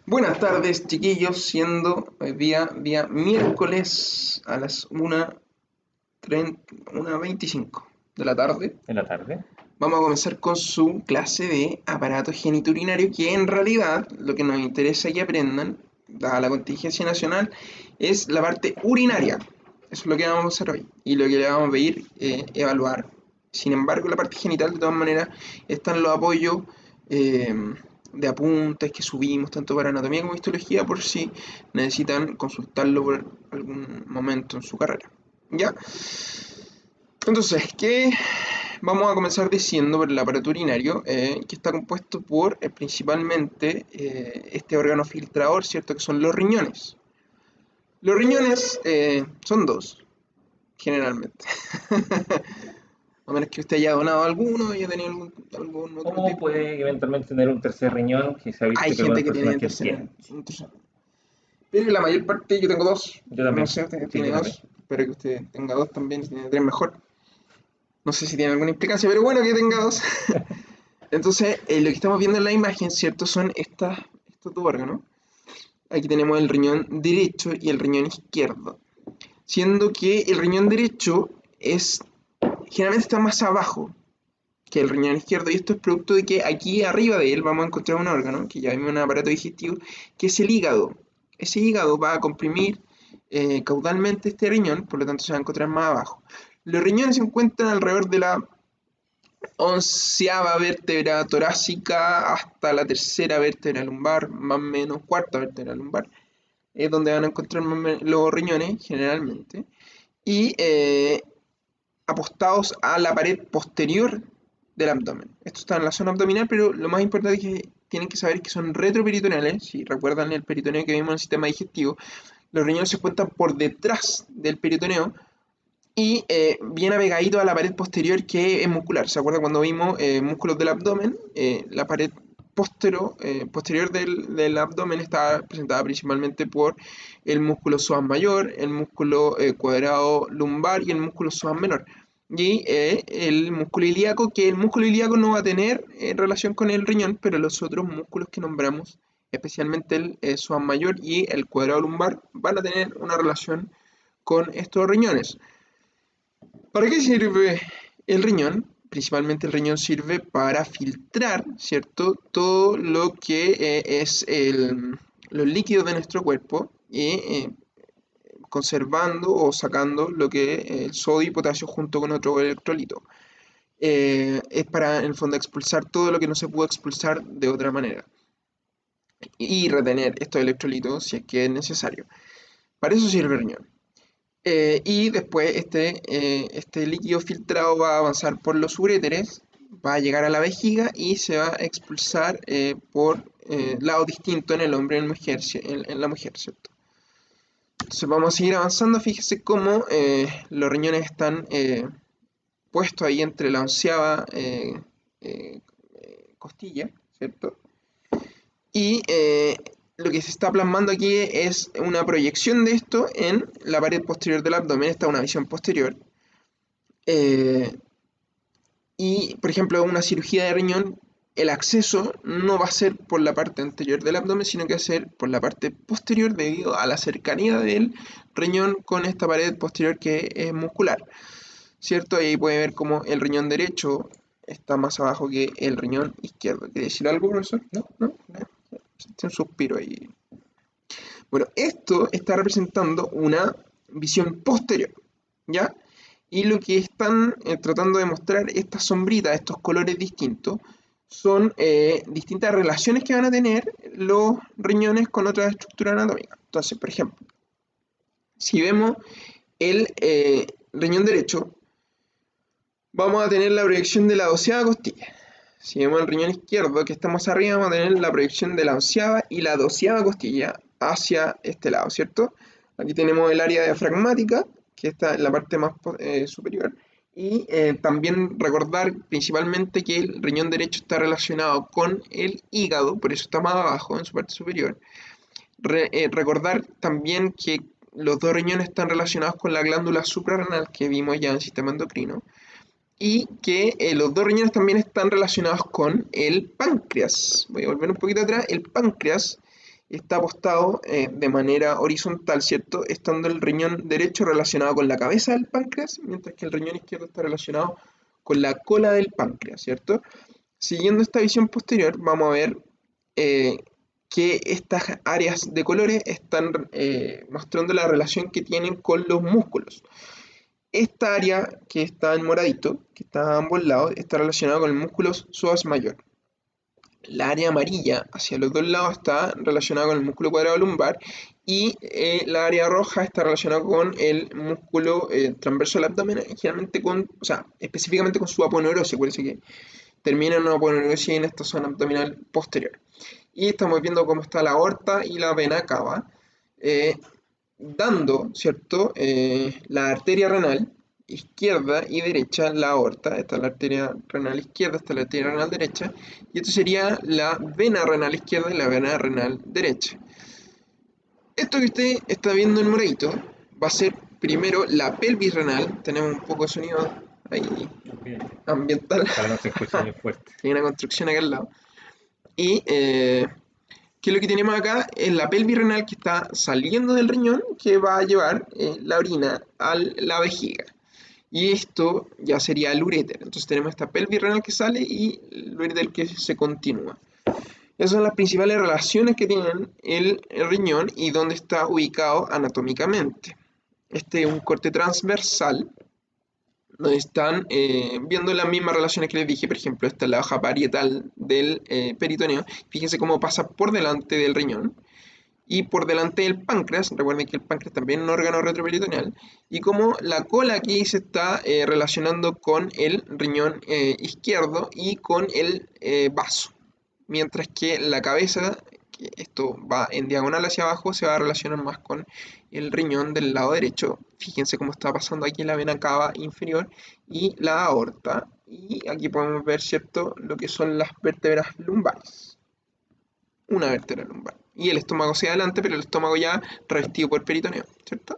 Buenas tardes, chiquillos, siendo hoy día miércoles a las 1:25 de la tarde. En la tarde. Vamos a comenzar con su clase de aparato genitourinario, que en realidad lo que nos interesa que aprendan, dada la contingencia nacional, es la parte urinaria. Eso es lo que vamos a hacer hoy y lo que le vamos a pedir evaluar. Sin embargo, la parte genital, de todas maneras, están los apoyos eh, de apuntes que subimos, tanto para anatomía como histología, por si necesitan consultarlo por algún momento en su carrera. ¿Ya? Entonces, ¿qué vamos a comenzar diciendo por el aparato urinario? Que está compuesto por principalmente este órgano filtrador, ¿cierto? Que son los riñones. Los riñones son dos, generalmente. A menos que usted haya donado alguno, haya tenido algún otro O tipo. puede eventualmente tener un tercer riñón, que se ha Hay visto que gente algunas que personas tiene que tercera. tienen. Pero la mayor parte, yo tengo dos. Yo No también. sé, usted Sí, tiene yo también. dos. Espero que usted tenga dos también, si tiene tres mejor. No sé si tiene alguna implicancia, pero bueno que tenga dos. Entonces, lo que estamos viendo en la imagen, ¿cierto? Son estos dos órganos. Aquí tenemos el riñón derecho y el riñón izquierdo. Siendo que el riñón derecho es generalmente está más abajo que el riñón izquierdo, y esto es producto de que aquí arriba de él vamos a encontrar un órgano, que ya vimos un aparato digestivo, que es el hígado. Ese hígado va a comprimir caudalmente este riñón, por lo tanto se va a encontrar más abajo. Los riñones se encuentran alrededor de la onceava vértebra torácica hasta la tercera vértebra lumbar, más o menos cuarta vértebra lumbar, es donde van a encontrar los riñones generalmente, y apostados a la pared posterior del abdomen. Esto está en la zona abdominal, pero lo más importante es que tienen que saber que son retroperitoneales. Si recuerdan el peritoneo que vimos en el sistema digestivo, los riñones se encuentran por detrás del peritoneo y bien apegadito a la pared posterior, que es muscular. ¿Se acuerdan cuando vimos músculos del abdomen? La pared posterior del abdomen está presentada principalmente por el músculo psoas mayor, el músculo cuadrado lumbar y el músculo psoas menor. Y el músculo ilíaco, que el músculo ilíaco no va a tener relación con el riñón, pero los otros músculos que nombramos, especialmente el psoas mayor y el cuadrado lumbar, van a tener una relación con estos riñones. ¿Para qué sirve el riñón? Principalmente el riñón sirve para filtrar, ¿cierto? Todo lo que es los líquidos de nuestro cuerpo y conservando o sacando lo que es el sodio y potasio junto con otro electrolito. Es para, en el fondo, expulsar todo lo que no se pudo expulsar de otra manera y retener estos electrolitos si es que es necesario. Para eso sirve el riñón. Y después este líquido filtrado va a avanzar por los uréteres, va a llegar a la vejiga y se va a expulsar por lados distintos en el hombre y en la mujer, ¿cierto? Entonces vamos a seguir avanzando. Fíjese cómo los riñones están puestos ahí entre la onceava eh, costilla, ¿cierto? Y lo que se está plasmando aquí es una proyección de esto en la pared posterior del abdomen. Esta es una visión posterior. Eh, y, por ejemplo, una cirugía de riñón, el acceso no va a ser por la parte anterior del abdomen, sino que va a ser por la parte posterior debido a la cercanía del riñón con esta pared posterior que es muscular, ¿cierto? Ahí puede ver cómo el riñón derecho está más abajo que el riñón izquierdo. ¿Quiere decir algo, profesor? ¿No? ¿No? Sentí un suspiro ahí. Bueno, esto está representando una visión posterior, ¿ya? Y lo que están tratando de mostrar estas sombritas, estos colores distintos, son distintas relaciones que van a tener los riñones con otras estructuras anatómicas. Entonces, por ejemplo, si vemos el riñón derecho, vamos a tener la proyección de la doceava costilla. Si vemos el riñón izquierdo, que está más arriba, vamos a tener la proyección de la onceava y la doceava costilla hacia este lado, ¿cierto? Aquí tenemos el área diafragmática, que está en la parte más superior, y también recordar principalmente que el riñón derecho está relacionado con el hígado, por eso está más abajo, en su parte superior. Recordar también que los dos riñones están relacionados con la glándula suprarrenal que vimos ya en el sistema endocrino, y que los dos riñones también están relacionados con el páncreas. Voy a volver un poquito atrás. El páncreas está apostado de manera horizontal, ¿cierto? Estando el riñón derecho relacionado con la cabeza del páncreas, mientras que el riñón izquierdo está relacionado con la cola del páncreas, ¿cierto? Siguiendo esta visión posterior, vamos a ver eh, que estas áreas de colores están mostrando la relación que tienen con los músculos. Esta área que está en moradito, que está a ambos lados, está relacionada con el músculo psoas mayor. La área amarilla hacia los dos lados está relacionada con el músculo cuadrado lumbar y la área roja está relacionada con el músculo transverso del abdomen, generalmente o sea, específicamente con su aponeurosis, acuérdense que termina en una aponeurosis en esta zona abdominal posterior. Y estamos viendo cómo está la aorta y la vena cava, eh, dando, ¿cierto? La arteria renal izquierda y derecha, la aorta, esta es la arteria renal izquierda, esta es la arteria renal derecha, y esto sería la vena renal izquierda y la vena renal derecha. Esto que usted está viendo en moradito va a ser primero la pelvis renal, tenemos un poco de sonido ahí ambiental, Ojalá no se escuche muy fuerte. hay una construcción acá al lado, y que lo que tenemos acá es la pelvis renal que está saliendo del riñón que va a llevar la orina a la vejiga. Y esto ya sería el uréter. Entonces tenemos esta pelvis renal que sale y el uréter que se continúa. Esas son las principales relaciones que tienen el riñón y dónde está ubicado anatómicamente. Este es un corte transversal donde están viendo las mismas relaciones que les dije. Por ejemplo, esta es la hoja parietal del peritoneo. Fíjense cómo pasa por delante del riñón y por delante del páncreas. Recuerden que el páncreas también es un órgano retroperitoneal. Y cómo la cola aquí se está relacionando con el riñón izquierdo y con el vaso. Mientras que la cabeza, que esto va en diagonal hacia abajo, se va a relacionar más con el riñón del lado derecho. Fíjense cómo está pasando aquí la vena cava inferior y la aorta. Y aquí podemos ver, ¿cierto?, lo que son las vértebras lumbares. Una vértebra lumbar. Y el estómago hacia adelante, pero el estómago ya revestido por peritoneo, ¿cierto?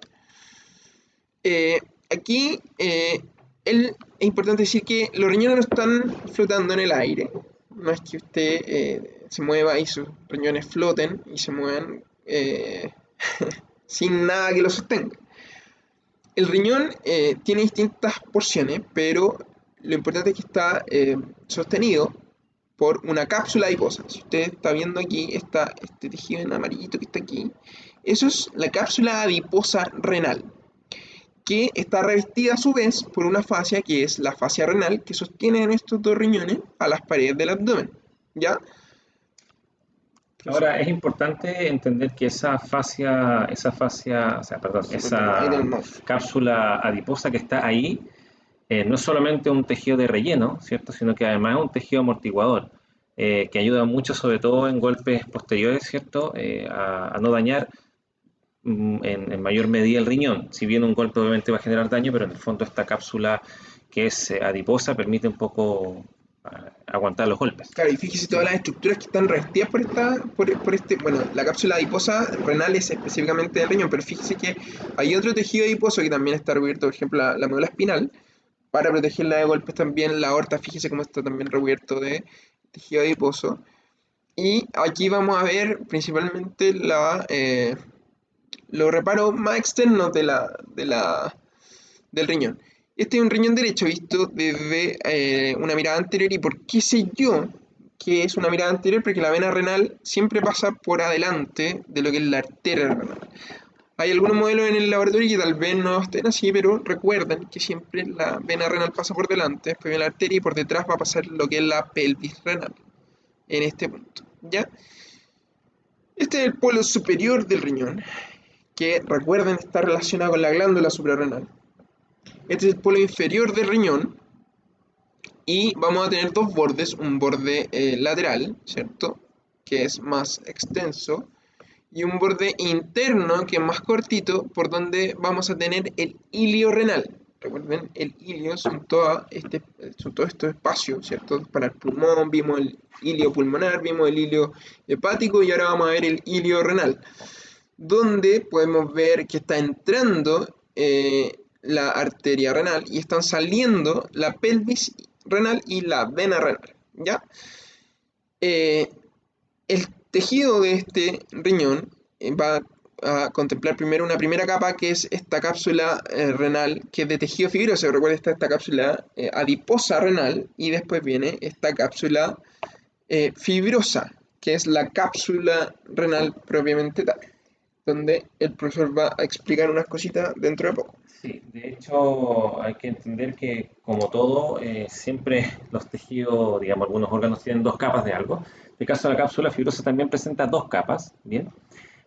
Eh, aquí es importante decir que los riñones no están flotando en el aire. No es que usted se mueva y sus riñones floten y se muevan sin nada que lo sostenga. El riñón tiene distintas porciones, pero lo importante es que está sostenido por una cápsula adiposa. Si usted está viendo aquí este tejido en amarillito que está aquí, eso es la cápsula adiposa renal, que está revestida a su vez por una fascia que es la fascia renal, que sostiene en estos dos riñones a las paredes del abdomen. ¿Ya? Ahora, es importante entender que o sea, perdón, Ahí del esa mouse. cápsula adiposa que está ahí, no es solamente un tejido de relleno, ¿cierto? Sino que además es un tejido amortiguador, que ayuda mucho, sobre todo en golpes posteriores, ¿cierto? A no dañar en mayor medida el riñón. Si bien un golpe obviamente va a generar daño, pero en el fondo esta cápsula que es adiposa permite un poco aguantar los golpes. Claro, y fíjese todas las estructuras que están revestidas bueno, la cápsula adiposa renal es específicamente del riñón, pero fíjese que hay otro tejido adiposo que también está recubierto, por ejemplo, la médula espinal, para protegerla de golpes también, la aorta, fíjese cómo está también recubierto de tejido adiposo. Y aquí vamos a ver principalmente los reparos más externos del riñón. Este es un riñón derecho visto desde una mirada anterior. ¿Y por qué sé yo que es una mirada anterior? Porque la vena renal siempre pasa por adelante de lo que es la arteria renal. Hay algunos modelos en el laboratorio que tal vez no estén así, pero recuerden que siempre la vena renal pasa por delante, después viene la arteria y por detrás va a pasar lo que es la pelvis renal en este punto, ¿ya? Este es el polo superior del riñón, que recuerden está relacionado con la glándula suprarrenal. Este es el polo inferior del riñón y vamos a tener dos bordes, un borde lateral, ¿cierto?, que es más extenso, y un borde interno que es más cortito, por donde vamos a tener el ilio renal. Recuerden, el ilio son todos estos espacios, ¿cierto? Para el pulmón, vimos el ilio pulmonar, vimos el ilio hepático y ahora vamos a ver el ilio renal, donde podemos ver que está entrando la arteria renal y están saliendo la pelvis renal y la vena renal, ¿ya? Eh, el tejido de este riñón va a contemplar primero una primera capa que es esta cápsula renal que es de tejido fibroso. Recuerda, está esta cápsula adiposa renal y después viene esta cápsula fibrosa que es la cápsula renal propiamente tal, donde el profesor va a explicar unas cositas dentro de poco. Sí, de hecho hay que entender que como todo, siempre los tejidos, digamos, algunos órganos tienen dos capas de algo. En el caso de la cápsula fibrosa también presenta dos capas, ¿bien?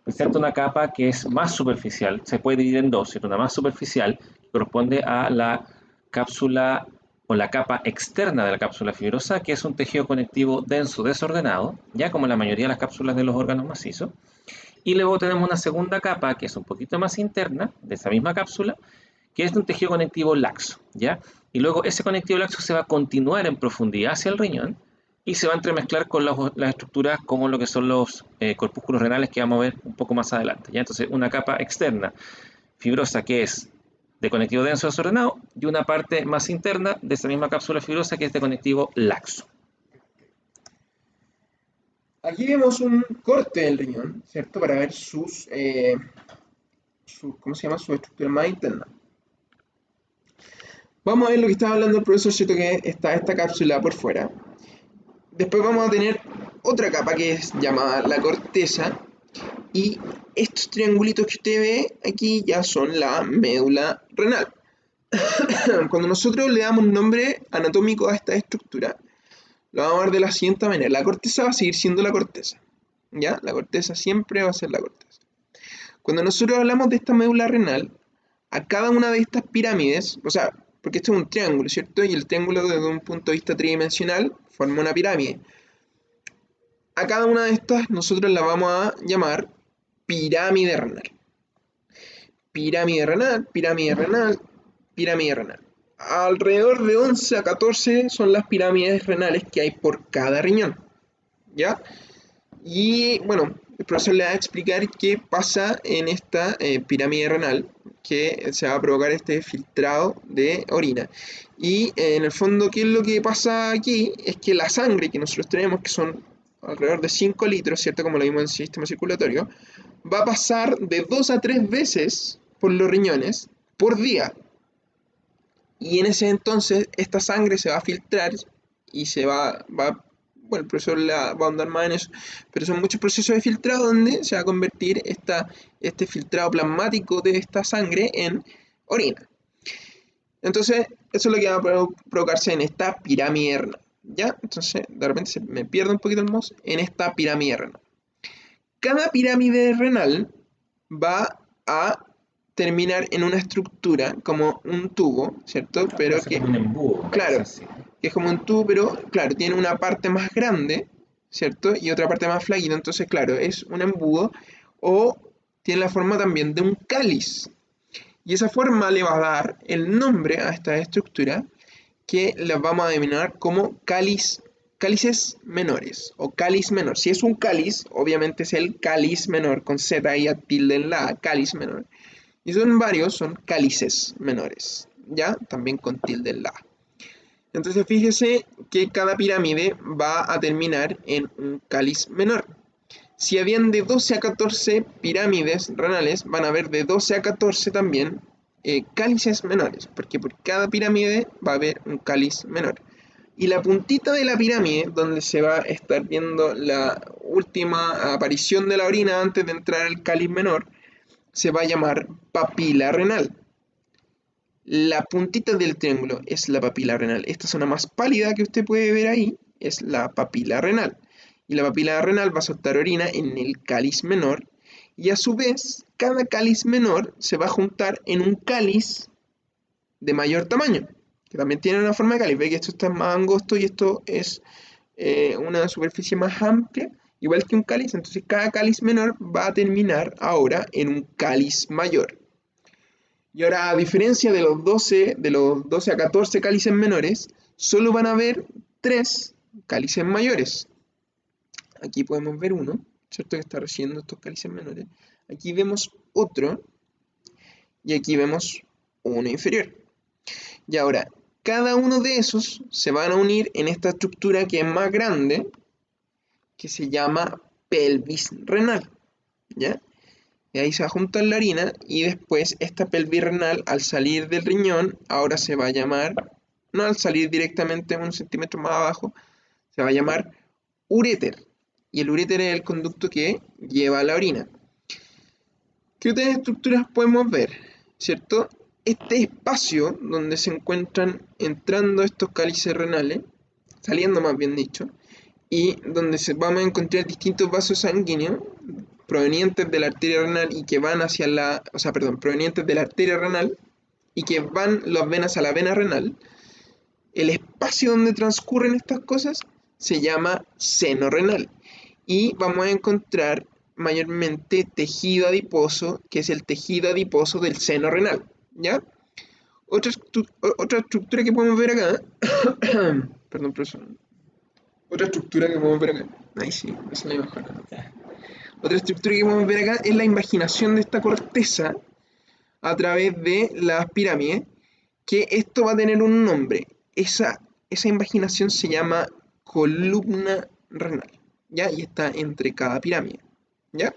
Presenta una capa que es más superficial, se puede dividir en dos, ¿cierto? Una más superficial que corresponde a la cápsula o la capa externa de la cápsula fibrosa, que es un tejido conectivo denso desordenado, ya como la mayoría de las cápsulas de los órganos macizos. Y luego tenemos una segunda capa que es un poquito más interna de esa misma cápsula, que es de un tejido conectivo laxo, ¿ya? Y luego ese conectivo laxo se va a continuar en profundidad hacia el riñón y se va a entremezclar con las estructuras como lo que son los corpúsculos renales que vamos a ver un poco más adelante, ¿ya? Entonces, una capa externa fibrosa que es de conectivo denso desordenado y una parte más interna de esa misma cápsula fibrosa que es de conectivo laxo. Aquí vemos un corte del riñón, ¿cierto? Para ver ¿cómo se llama? Su estructura más interna. Vamos a ver lo que estaba hablando el profesor, ¿cierto? Que está esta cápsula por fuera. Después vamos a tener otra capa que es llamada la corteza. Y estos triangulitos que usted ve aquí ya son la médula renal. Cuando nosotros le damos nombre anatómico a esta estructura, lo vamos a ver de la siguiente manera. La corteza va a seguir siendo la corteza. ¿Ya? La corteza siempre va a ser la corteza. Cuando nosotros hablamos de esta médula renal, a cada una de estas pirámides, o sea, porque esto es un triángulo, ¿cierto? Y el triángulo desde un punto de vista tridimensional forma una pirámide. A cada una de estas nosotros la vamos a llamar pirámide renal. Pirámide renal, pirámide renal, pirámide renal. Alrededor de 11 a 14 son las pirámides renales que hay por cada riñón. ¿Ya? Y bueno, el profesor le va a explicar qué pasa en esta pirámide renal, que se va a provocar este filtrado de orina. Y en el fondo, ¿qué es lo que pasa aquí? Es que la sangre que nosotros tenemos, que son alrededor de 5 litros, ¿cierto? Como lo vimos en el sistema circulatorio, va a pasar de 2 a 3 veces por los riñones por día. Y en ese entonces esta sangre se va a filtrar y bueno, el profesor va a ahondar más en eso, pero son muchos procesos de filtrado donde se va a convertir este filtrado plasmático de esta sangre en orina. Entonces, eso es lo que va a provocarse en esta pirámide renal. ¿Ya? Entonces, de repente se me pierde un poquito el mouse en esta pirámide renal. Cada pirámide renal va a terminar en una estructura como un tubo, ¿cierto? Pero Hace como un embudo, claro, así. que es como un tubo, pero claro, tiene una parte más grande, ¿cierto? Y otra parte más flaquita, entonces claro, es un embudo o tiene la forma también de un cáliz. Y esa forma le va a dar el nombre a esta estructura que las vamos a denominar como cálices menores o cáliz menor. Si es un cáliz, obviamente es el cáliz menor con Z y a tilde en la A, cáliz menor. Y son varios, son cálices menores, ¿ya? También con tilde en la A. Entonces fíjese que cada pirámide va a terminar en un cáliz menor. Si habían de 12 a 14 pirámides renales, van a haber de 12 a 14 también cálices menores, porque por cada pirámide va a haber un cáliz menor. Y la puntita de la pirámide, donde se va a estar viendo la última aparición de la orina antes de entrar al cáliz menor, se va a llamar papila renal. La puntita del triángulo es la papila renal. Esta zona más pálida que usted puede ver ahí es la papila renal. Y la papila renal va a soltar orina en el cáliz menor. Y a su vez, cada cáliz menor se va a juntar en un cáliz de mayor tamaño, que también tiene una forma de cáliz. Ve que esto está más angosto y esto es una superficie más amplia, igual que un cáliz. Entonces cada cáliz menor va a terminar ahora en un cáliz mayor. Y ahora, a diferencia de los 12 a 14 cálices menores, solo van a haber 3 cálices mayores. Aquí podemos ver uno, ¿cierto? Que está recibiendo estos cálices menores. Aquí vemos otro y aquí vemos uno inferior. Y ahora, cada uno de esos se van a unir en esta estructura que es más grande, que se llama pelvis renal, ¿ya? Y ahí se va a juntar la orina y después esta pelvis renal al salir del riñón, ahora se va a llamar, no al salir directamente 1 centímetro más abajo, se va a llamar uréter. Y el uréter es el conducto que lleva la orina. ¿Qué otras estructuras podemos ver? ¿Cierto? Este espacio donde se encuentran entrando estos cálices renales, saliendo más bien dicho, y donde vamos a encontrar distintos vasos sanguíneos provenientes de la arteria renal y que van hacia la, o sea, perdón, provenientes de la arteria renal y que van las venas a la vena renal. El espacio donde transcurren estas cosas se llama seno renal y vamos a encontrar mayormente tejido adiposo, que es el tejido adiposo del seno renal, ¿ya? Otra estructura que podemos ver acá, perdón, profesor. Otra estructura que podemos ver acá, ahí sí, me sale mejor. Otra estructura que podemos ver acá es la invaginación de esta corteza a través de las pirámides, que esto va a tener un nombre. Esa invaginación se llama columna renal, ¿ya? Y está entre cada pirámide, ¿ya?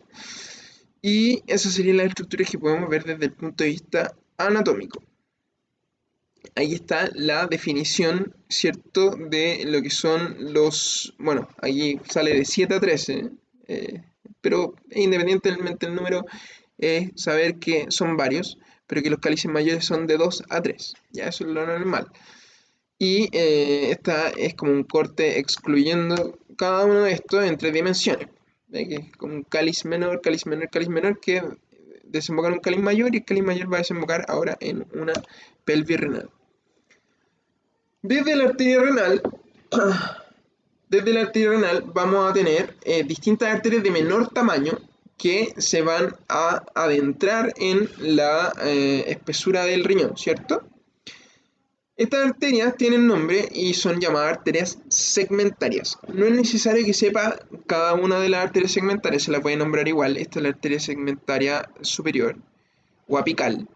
Y esas serían las estructuras que podemos ver desde el punto de vista anatómico. Ahí está la definición, ¿cierto?, de lo que son los... Bueno, aquí sale de 7 a 13, pero independientemente del número, es saber que son varios, pero que los cálices mayores son de 2 a 3. Ya, eso es lo normal. Y esta es como un corte excluyendo cada uno de estos en 3 dimensiones. Que es como un cáliz menor, cáliz menor, cáliz menor, que desemboca en un cáliz mayor y el cáliz mayor va a desembocar ahora en una pelvis renal. Desde la arteria renal, vamos a tener distintas arterias de menor tamaño que se van a adentrar en la espesura del riñón, ¿cierto? Estas arterias tienen nombre y son llamadas arterias segmentarias. No es necesario que sepa cada una de las arterias segmentarias, se la puede nombrar igual. Esta es la arteria segmentaria superior o apical.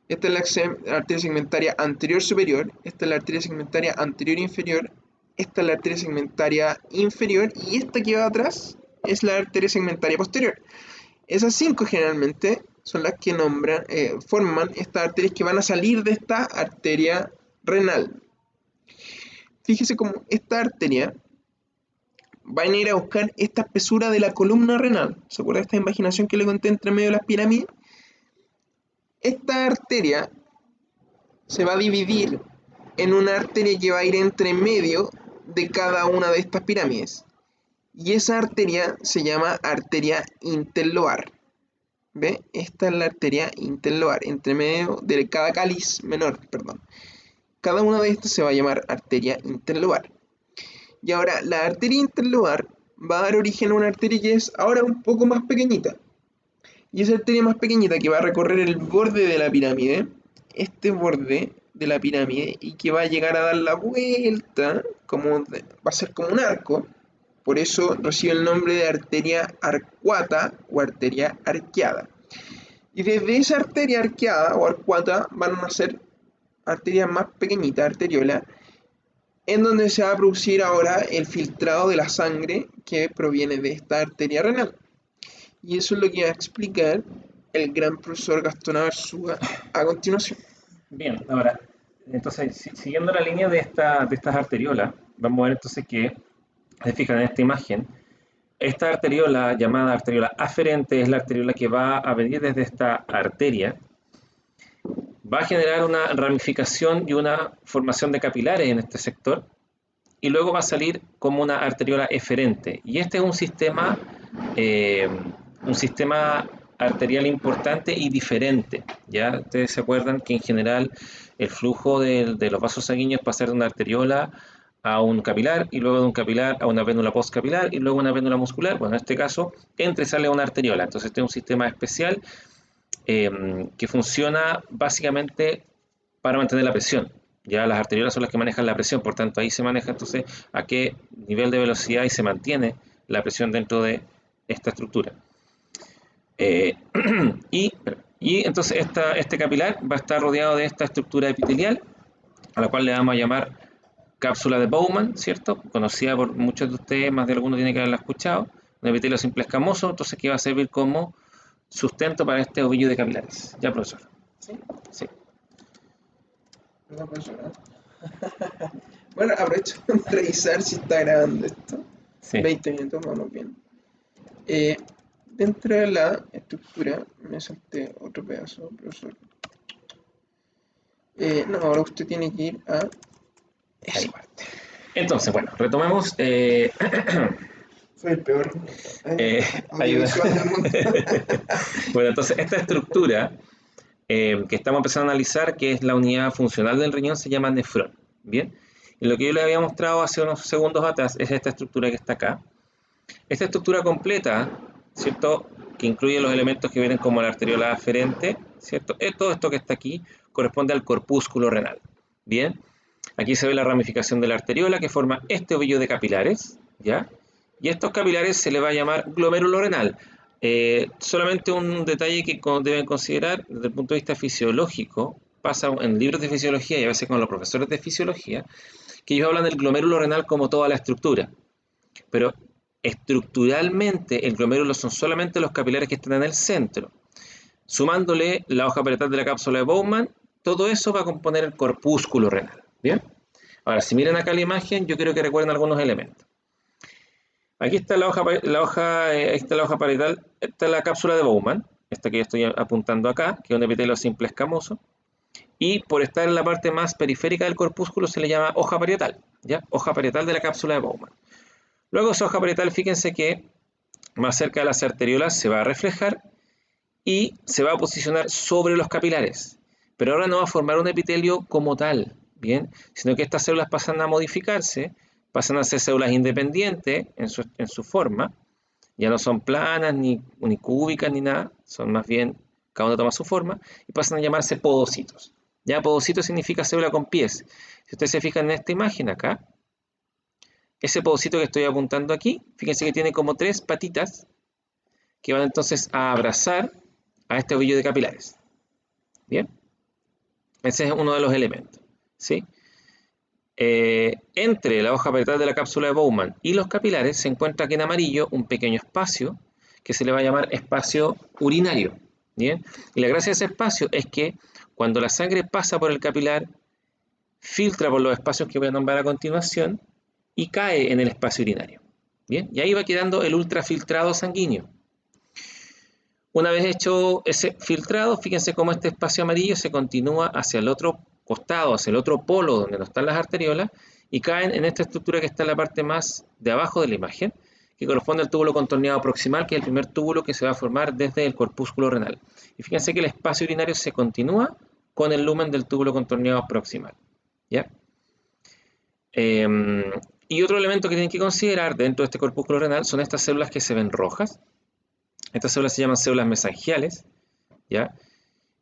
Esta es la arteria segmentaria anterior superior. Esta es la arteria segmentaria anterior inferior. Esta es la arteria segmentaria inferior. Y esta que va atrás es la arteria segmentaria posterior. Esas 5 generalmente son las que forman estas arterias que van a salir de esta arteria renal. Fíjese cómo esta arteria va a ir a buscar esta espesura de la columna renal. ¿Se acuerda de esta invaginación que le conté entre medio de las pirámides? Esta arteria se va a dividir en una arteria que va a ir entre medio de cada una de estas pirámides. Y esa arteria se llama arteria interlobar. ¿Ve? Esta es la arteria interlobar, entre medio de cada cáliz menor, perdón. Cada una de estas se va a llamar arteria interlobar. Y ahora, la arteria interlobar va a dar origen a una arteria que es ahora un poco más pequeñita. Y esa arteria más pequeñita que va a recorrer el borde de la pirámide, este borde de la pirámide, y que va a llegar a dar la vuelta, va a ser como un arco. Por eso recibe el nombre de arteria arcuata o arteria arqueada. Y desde esa arteria arqueada o arcuata van a nacer arterias más pequeñitas, arteriolas, en donde se va a producir ahora el filtrado de la sangre que proviene de esta arteria renal. Y eso es lo que va a explicar el gran profesor Gastón Aberzúa a continuación. Bien, ahora, entonces, siguiendo la línea de estas arteriolas, vamos a ver entonces que, se fijan en esta imagen, esta arteriola llamada arteriola aferente es la arteriola que va a venir desde esta arteria, va a generar una ramificación y una formación de capilares en este sector, y luego va a salir como una arteriola eferente. Y este es un sistema arterial importante y diferente. ¿Ya? Ustedes se acuerdan que en general el flujo de los vasos sanguíneos pasa de una arteriola a un capilar, y luego de un capilar a una vénula postcapilar, y luego una vénula muscular. Bueno, en este caso, entra y sale una arteriola. Entonces, este es un sistema especial que funciona básicamente para mantener la presión. Ya las arteriolas son las que manejan la presión, por tanto ahí se maneja entonces a qué nivel de velocidad y se mantiene la presión dentro de esta estructura. Y entonces este capilar va a estar rodeado de esta estructura epitelial, a la cual le vamos a llamar cápsula de Bowman, ¿cierto? Conocida por muchos de ustedes, más de algunos tienen que haberla escuchado. un epitelio simple escamoso, entonces que va a servir como sustento para este ovillo de capilares. Ya, profesor. ¿Sí? Sí. Perdón, profesora. Bueno, aprovecho de revisar si está grabando esto. Sí. 20 minutos, vamos bien. Dentro de la estructura, me salté otro pedazo, profesor. No, ahora usted tiene que ir a Ahí. esa parte. Entonces, bueno, retomemos. Soy el peor Ayuda. audiovisual del mundo. Bueno, entonces esta estructura que estamos empezando a analizar, que es la unidad funcional del riñón, se llama nefrón. Bien, y lo que yo les había mostrado hace unos segundos atrás es esta estructura que está acá. Esta estructura completa, ¿cierto? Que incluye los elementos que vienen como la arteriola aferente, ¿cierto? Todo esto que está aquí corresponde al corpúsculo renal. Bien, aquí se ve la ramificación de la arteriola que forma este ovillo de capilares, ¿ya? Y a estos capilares se le va a llamar glomérulo renal. Solamente un detalle que deben considerar desde el punto de vista fisiológico, pasa en libros de fisiología y a veces con los profesores de fisiología, que ellos hablan del glomérulo renal como toda la estructura, pero estructuralmente el glomérulo son solamente los capilares que están en el centro. Sumándole la hoja parietal de la cápsula de Bowman, todo eso va a componer el corpúsculo renal. ¿Bien? Ahora, si miran acá la imagen, yo quiero que recuerden algunos elementos. Aquí está ahí está la hoja parietal, esta es la cápsula de Bowman, esta que yo estoy apuntando acá, que es un epitelio simple escamoso, y por estar en la parte más periférica del corpúsculo se le llama hoja parietal, ¿ya? Hoja parietal de la cápsula de Bowman. Luego esa hoja parietal, fíjense que más cerca de las arteriolas se va a reflejar y se va a posicionar sobre los capilares. Pero ahora no va a formar un epitelio como tal, ¿bien? Sino que estas células pasan a modificarse, pasan a ser células independientes en su forma, ya no son planas, ni cúbicas, ni nada, son más bien, cada una toma su forma, y pasan a llamarse podocitos. Ya, podocito significa célula con pies. Si ustedes se fijan en esta imagen acá, ese podocito que estoy apuntando aquí, fíjense que tiene como 3 patitas que van entonces a abrazar a este ovillo de capilares. Bien, ese es uno de los elementos, ¿sí? Entre la hoja parietal de la cápsula de Bowman y los capilares se encuentra aquí en amarillo un pequeño espacio que se le va a llamar espacio urinario. ¿Bien? Y la gracia de ese espacio es que cuando la sangre pasa por el capilar, filtra por los espacios que voy a nombrar a continuación y cae en el espacio urinario. ¿Bien? Y ahí va quedando el ultrafiltrado sanguíneo. Una vez hecho ese filtrado, fíjense cómo este espacio amarillo se continúa hacia el otro costado, hacia el otro polo donde no están las arteriolas y caen en esta estructura que está en la parte más de abajo de la imagen, que corresponde al túbulo contorneado proximal, que es el primer túbulo que se va a formar desde el corpúsculo renal. Y fíjense que el espacio urinario se continúa con el lumen del túbulo contorneado proximal. ¿Ya? Y otro elemento que tienen que considerar dentro de este corpúsculo renal son estas células que se ven rojas. Estas células se llaman células mesangiales, ¿ya?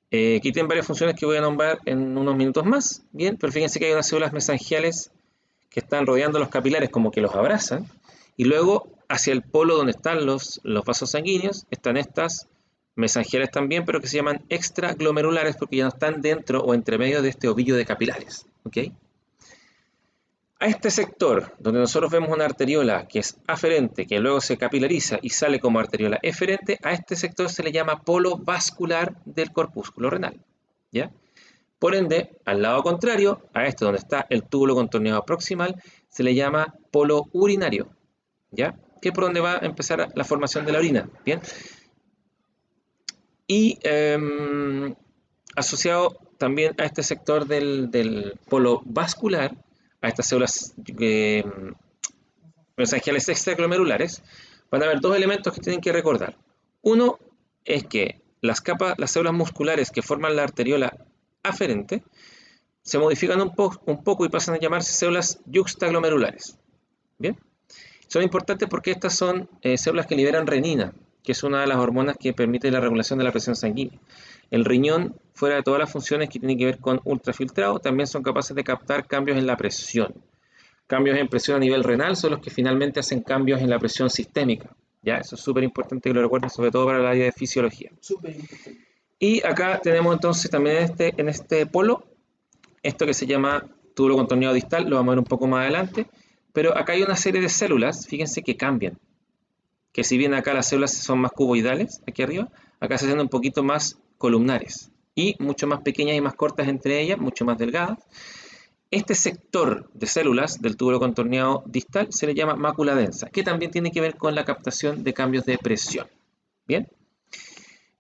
Aquí tienen varias funciones que voy a nombrar en unos minutos más, ¿bien? Pero fíjense que hay unas células mesangiales que están rodeando los capilares como que los abrazan, y luego hacia el polo donde están los vasos sanguíneos están estas mesangiales también, pero que se llaman extraglomerulares porque ya no están dentro o entre medio de este ovillo de capilares, ¿ok? A este sector, donde nosotros vemos una arteriola que es aferente, que luego se capilariza y sale como arteriola eferente, a este sector se le llama polo vascular del corpúsculo renal, ¿ya? Por ende, al lado contrario, a este donde está el túbulo contorneado proximal, se le llama polo urinario, ¿ya? Que es por donde va a empezar la formación de la orina, ¿bien? Y asociado también a este sector del polo vascular, a estas células mesangiales extraglomerulares, van a haber dos elementos que tienen que recordar. Uno es que las células musculares que forman la arteriola aferente se modifican un poco y pasan a llamarse células yuxtaglomerulares. ¿Bien? Son importantes porque estas son células que liberan renina, que es una de las hormonas que permite la regulación de la presión sanguínea. El riñón, fuera de todas las funciones que tienen que ver con ultrafiltrado, también son capaces de captar cambios en la presión. Cambios en presión a nivel renal son los que finalmente hacen cambios en la presión sistémica. ¿Ya? Eso es súper importante que lo recuerden, sobre todo para el área de fisiología. Súper importante. Y acá tenemos entonces también en este polo, esto que se llama túbulo contorneado distal, lo vamos a ver un poco más adelante, pero acá hay una serie de células, fíjense que cambian. que si bien acá las células son más cuboidales, aquí arriba, acá se hacen un poquito más columnares y mucho más pequeñas y más cortas entre ellas, mucho más delgadas. Este sector de células del túbulo contorneado distal se le llama mácula densa, que también tiene que ver con la captación de cambios de presión. Bien,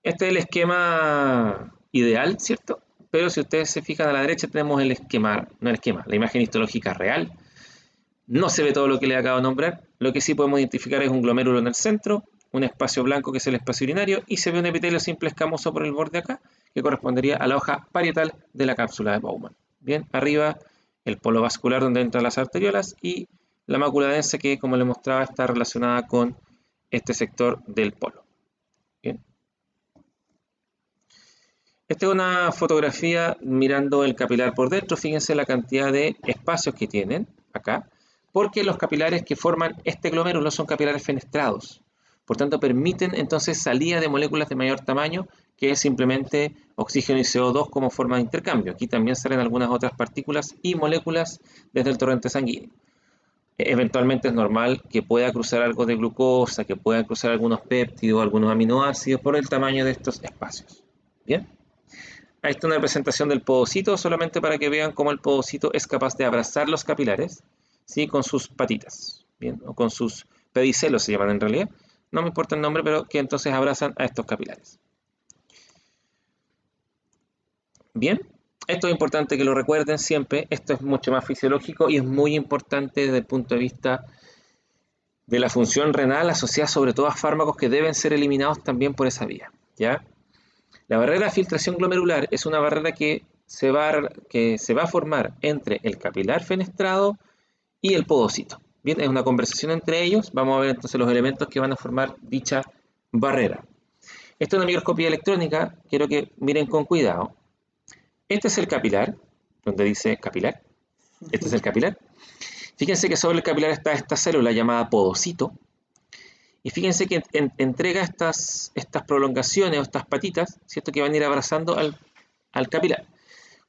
este es el esquema ideal, ¿cierto? Pero si ustedes se fijan a la derecha tenemos el esquema, no el esquema, la imagen histológica real. No se ve todo lo que le acabo de nombrar. Lo que sí podemos identificar es un glomérulo en el centro, un espacio blanco que es el espacio urinario y se ve un epitelio simple escamoso por el borde acá que correspondería a la hoja parietal de la cápsula de Bowman. Bien, arriba el polo vascular donde entran las arteriolas y la mácula densa que, como les mostraba, está relacionada con este sector del polo. Bien. Esta es una fotografía mirando el capilar por dentro. Fíjense la cantidad de espacios que tienen acá, porque los capilares que forman este glomérulo son capilares fenestrados. Por tanto, permiten entonces salida de moléculas de mayor tamaño, que es simplemente oxígeno y CO2 como forma de intercambio. Aquí también salen algunas otras partículas y moléculas desde el torrente sanguíneo. Eventualmente es normal que pueda cruzar algo de glucosa, que pueda cruzar algunos péptidos, algunos aminoácidos por el tamaño de estos espacios. Bien. Ahí está una representación del podocito, solamente para que vean cómo el podocito es capaz de abrazar los capilares, ¿sí? Con sus patitas, ¿bien? O con sus pedicelos se llaman en realidad. No me importa el nombre, pero que entonces abrazan a estos capilares. Bien, esto es importante que lo recuerden siempre. Esto es mucho más fisiológico y es muy importante desde el punto de vista de la función renal asociada sobre todo a fármacos que deben ser eliminados también por esa vía, ¿ya? La barrera de filtración glomerular es una barrera que se va a formar entre el capilar fenestrado y el podocito. Bien, es una conversación entre ellos. Vamos a ver entonces los elementos que van a formar dicha barrera. Esta es una microscopía electrónica. Quiero que miren con cuidado. Este es el capilar, donde dice capilar. Este es el capilar. Fíjense que sobre el capilar está esta célula llamada podocito. Y fíjense que entrega estas prolongaciones o estas patitas, ¿cierto? Que van a ir abrazando al capilar.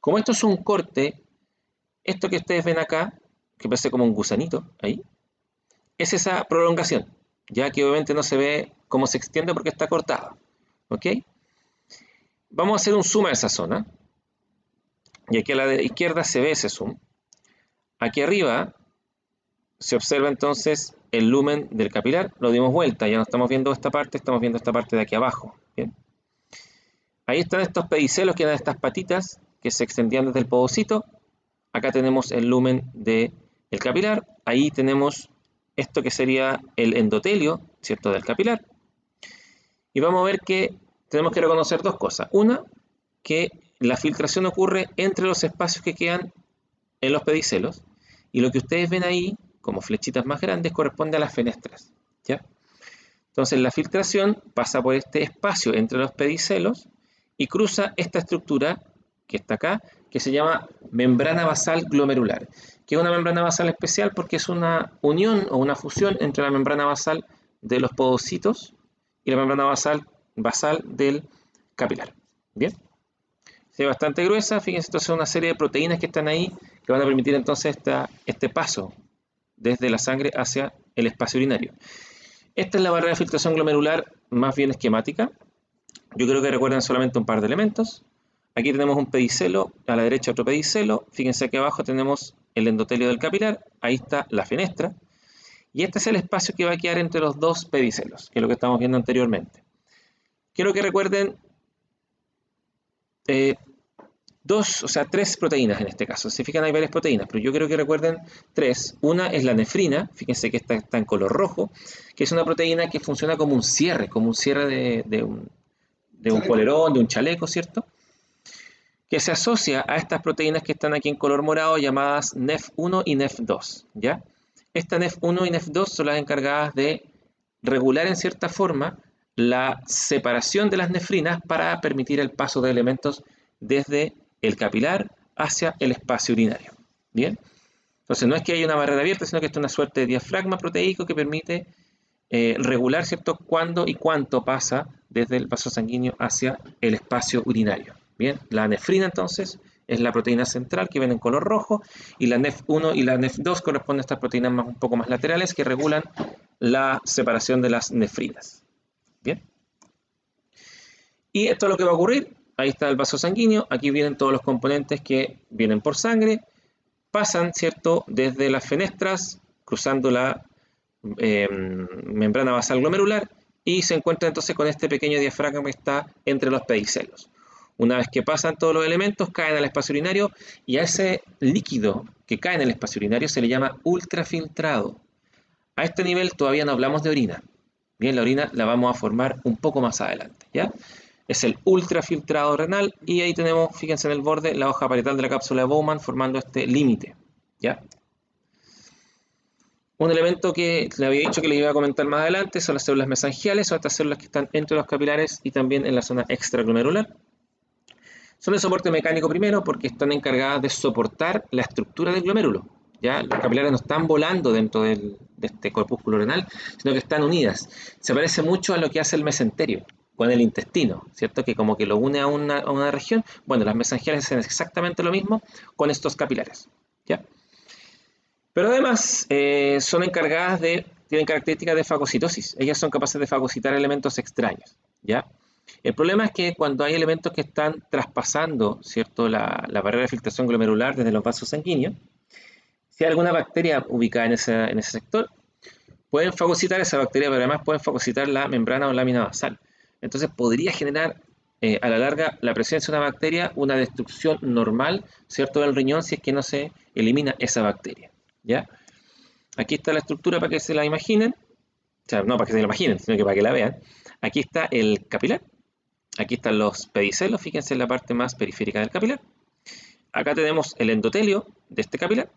Como esto es un corte, esto que ustedes ven acá, que parece como un gusanito ahí, es esa prolongación, ya que obviamente no se ve cómo se extiende porque está cortada. ¿Ok? Vamos a hacer un zoom a esa zona. Y aquí a la izquierda se ve ese zoom. Aquí arriba se observa entonces el lumen del capilar. Lo dimos vuelta, ya no estamos viendo esta parte, estamos viendo esta parte de aquí abajo. ¿Bien? Ahí están estos pedicelos que eran estas patitas que se extendían desde el podocito. Acá tenemos el lumen del capilar. Ahí tenemos esto que sería el endotelio, ¿cierto?, del capilar. Y vamos a ver que tenemos que reconocer dos cosas. Una, que la filtración ocurre entre los espacios que quedan en los pedicelos. Y lo que ustedes ven ahí, como flechitas más grandes, corresponde a las fenestras, ¿ya? Entonces la filtración pasa por este espacio entre los pedicelos y cruza esta estructura que está acá, que se llama membrana basal glomerular, que es una membrana basal especial porque es una unión o una fusión entre la membrana basal de los podocitos y la membrana basal del capilar. Bien, se ve bastante gruesa. Fíjense, entonces una serie de proteínas que están ahí que van a permitir entonces este paso desde la sangre hacia el espacio urinario. Esta es la barrera de filtración glomerular más bien esquemática. Yo creo que recuerdan solamente un par de elementos. Aquí tenemos un pedicelo, a la derecha otro pedicelo. Fíjense aquí abajo tenemos el endotelio del capilar. Ahí está la fenestra. Y este es el espacio que va a quedar entre los dos pedicelos, que es lo que estamos viendo anteriormente. Quiero que recuerden tres proteínas en este caso. Se fijan, hay varias proteínas, pero yo quiero que recuerden tres. Una es la nefrina, fíjense que está en color rojo, que es una proteína que funciona como un cierre de un polerón, de un chaleco, ¿cierto? Que se asocia a estas proteínas que están aquí en color morado llamadas NEF1 y NEF2, ¿ya? Esta NEF1 y NEF2 son las encargadas de regular en cierta forma la separación de las nefrinas para permitir el paso de elementos desde el capilar hacia el espacio urinario. ¿Bien? Entonces no es que haya una barrera abierta, sino que esto es una suerte de diafragma proteico que permite regular, ¿cierto?, cuándo y cuánto pasa desde el vaso sanguíneo hacia el espacio urinario. Bien, la nefrina entonces es la proteína central que ven en color rojo y la NEF1 y la NEF2 corresponden a estas proteínas un poco más laterales que regulan la separación de las nefrinas. Bien. Y esto es lo que va a ocurrir. Ahí está el vaso sanguíneo. Aquí vienen todos los componentes que vienen por sangre. Pasan, ¿cierto?, desde las fenestras, cruzando la membrana basal glomerular y se encuentra entonces con este pequeño diafragma que está entre los pedicelos. Una vez que pasan todos los elementos, caen al espacio urinario y a ese líquido que cae en el espacio urinario se le llama ultrafiltrado. A este nivel todavía no hablamos de orina. Bien, la orina la vamos a formar un poco más adelante, ¿ya? Es el ultrafiltrado renal y ahí tenemos, fíjense en el borde, la hoja parietal de la cápsula de Bowman formando este límite, ¿ya? Un elemento que le había dicho que les iba a comentar más adelante son las células mesangiales, son estas células que están entre los capilares y también en la zona extraglomerular. Son de soporte mecánico primero porque están encargadas de soportar la estructura del glomérulo. ¿Ya? Los capilares no están volando dentro de este corpúsculo renal, sino que están unidas. Se parece mucho a lo que hace el mesenterio con el intestino, ¿cierto? Que como que lo une a una región. Bueno, las mesangiales hacen exactamente lo mismo con estos capilares, ¿ya? Pero además son encargadas tienen características de fagocitosis. Ellas son capaces de fagocitar elementos extraños, ¿ya? El problema es que cuando hay elementos que están traspasando, ¿cierto?, la barrera de filtración glomerular desde los vasos sanguíneos, si hay alguna bacteria ubicada en ese sector, pueden fagocitar esa bacteria, pero además pueden fagocitar la membrana o lámina basal. Entonces podría generar a la larga la presencia de una bacteria, una destrucción normal, ¿cierto?, del riñón si es que no se elimina esa bacteria, ¿ya? Aquí está la estructura para que se la imaginen, o sea, no para que se la imaginen, sino que para que la vean. Aquí está el capilar, aquí están los pedicelos, fíjense en la parte más periférica del capilar. Acá tenemos el endotelio de este capilar.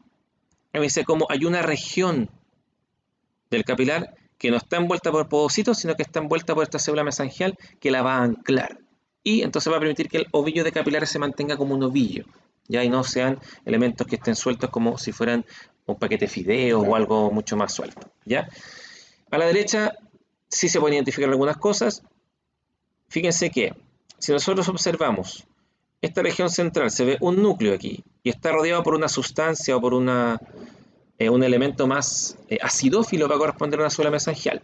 Me dice como hay una región del capilar que no está envuelta por podocitos, sino que está envuelta por esta célula mesangial que la va a anclar. Y entonces va a permitir que el ovillo de capilares se mantenga como un ovillo, ¿ya? Y no sean elementos que estén sueltos como si fueran un paquete de fideos o algo mucho más suelto, ¿ya? A la derecha sí se pueden identificar algunas cosas. Fíjense que si nosotros observamos esta región central, se ve un núcleo aquí y está rodeado por una sustancia o por un elemento más acidófilo para corresponder a una célula mesangial.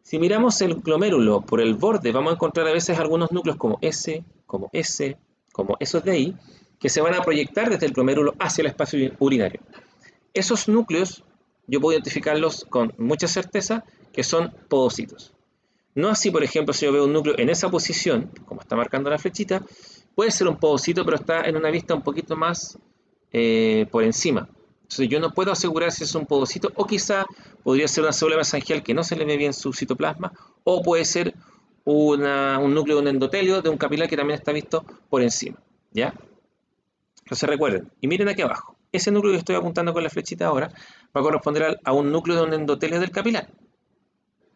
Si miramos el glomérulo por el borde, vamos a encontrar a veces algunos núcleos como ese, como ese, como esos de ahí, que se van a proyectar desde el glomérulo hacia el espacio urinario. Esos núcleos yo puedo identificarlos con mucha certeza que son podocitos. No así, por ejemplo, si yo veo un núcleo en esa posición, como está marcando la flechita, puede ser un podocito, pero está en una vista un poquito más por encima. Entonces yo no puedo asegurar si es un podocito, o quizá podría ser una célula mesangial que no se le ve bien su citoplasma, o puede ser un núcleo de un endotelio, de un capilar que también está visto por encima, ¿ya? Entonces recuerden, y miren aquí abajo, ese núcleo que estoy apuntando con la flechita ahora va a corresponder a un núcleo de un endotelio del capilar.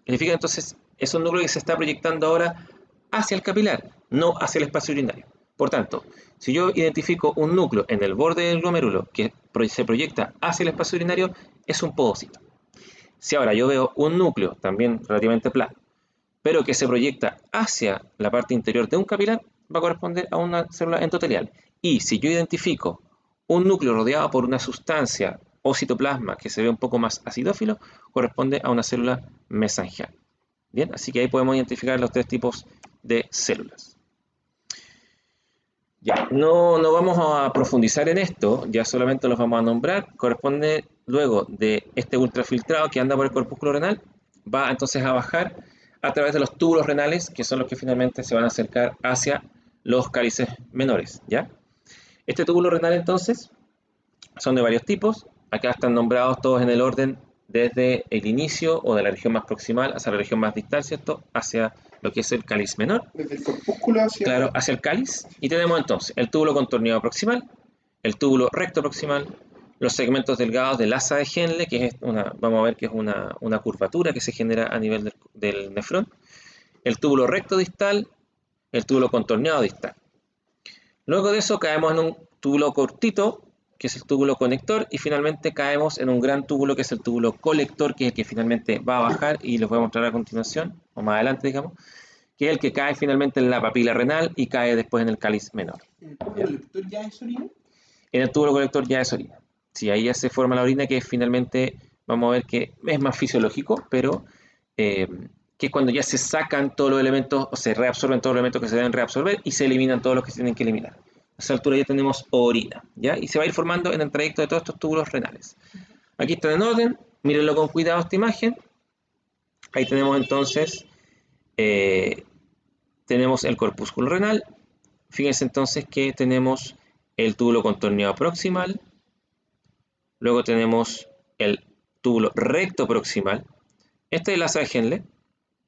Significa entonces, es un núcleo que se está proyectando ahora hacia el capilar, no hacia el espacio urinario. Por tanto, si yo identifico un núcleo en el borde del glomérulo que se proyecta hacia el espacio urinario, es un podocito. Si ahora yo veo un núcleo también relativamente plano, pero que se proyecta hacia la parte interior de un capilar, va a corresponder a una célula endotelial. Y si yo identifico un núcleo rodeado por una sustancia o citoplasma que se ve un poco más acidófilo, corresponde a una célula mesangial. Bien, así que ahí podemos identificar los tres tipos de células. Ya, no vamos a profundizar en esto, ya solamente los vamos a nombrar. Corresponde luego de este ultrafiltrado que anda por el corpúsculo renal, va entonces a bajar a través de los túbulos renales, que son los que finalmente se van a acercar hacia los cálices menores, ¿ya? Este túbulo renal entonces son de varios tipos. Acá están nombrados todos en el orden desde el inicio o de la región más proximal hacia la región más distal, ¿cierto? Hacia lo que es el cáliz menor. Desde el corpúsculo hacia... Claro, hacia el cáliz. Y tenemos entonces el túbulo contorneado proximal, el túbulo recto proximal, los segmentos delgados del asa de Henle, que es vamos a ver que es una curvatura que se genera a nivel del nefrón, el túbulo recto distal, el túbulo contorneado distal. Luego de eso caemos en un túbulo cortito, que es el túbulo conector, y finalmente caemos en un gran túbulo, que es el túbulo colector, que es el que finalmente va a bajar, y les voy a mostrar a continuación, o más adelante, digamos, que es el que cae finalmente en la papila renal y cae después en el cáliz menor. ¿En el túbulo colector ya es orina? En el túbulo colector ya es orina. Sí, ahí ya se forma la orina, que es finalmente vamos a ver que es más fisiológico, pero eh, que es cuando ya se sacan todos los elementos o se reabsorben todos los elementos que se deben reabsorber y se eliminan todos los que se tienen que eliminar. A esa altura ya tenemos orina, ¿ya? Y se va a ir formando en el trayecto de todos estos túbulos renales. Aquí están en orden, mírenlo con cuidado esta imagen. Ahí tenemos entonces, eh, tenemos el corpúsculo renal. Fíjense entonces que tenemos el túbulo contorneado proximal, luego tenemos el túbulo recto proximal. Este es el asa de Henle,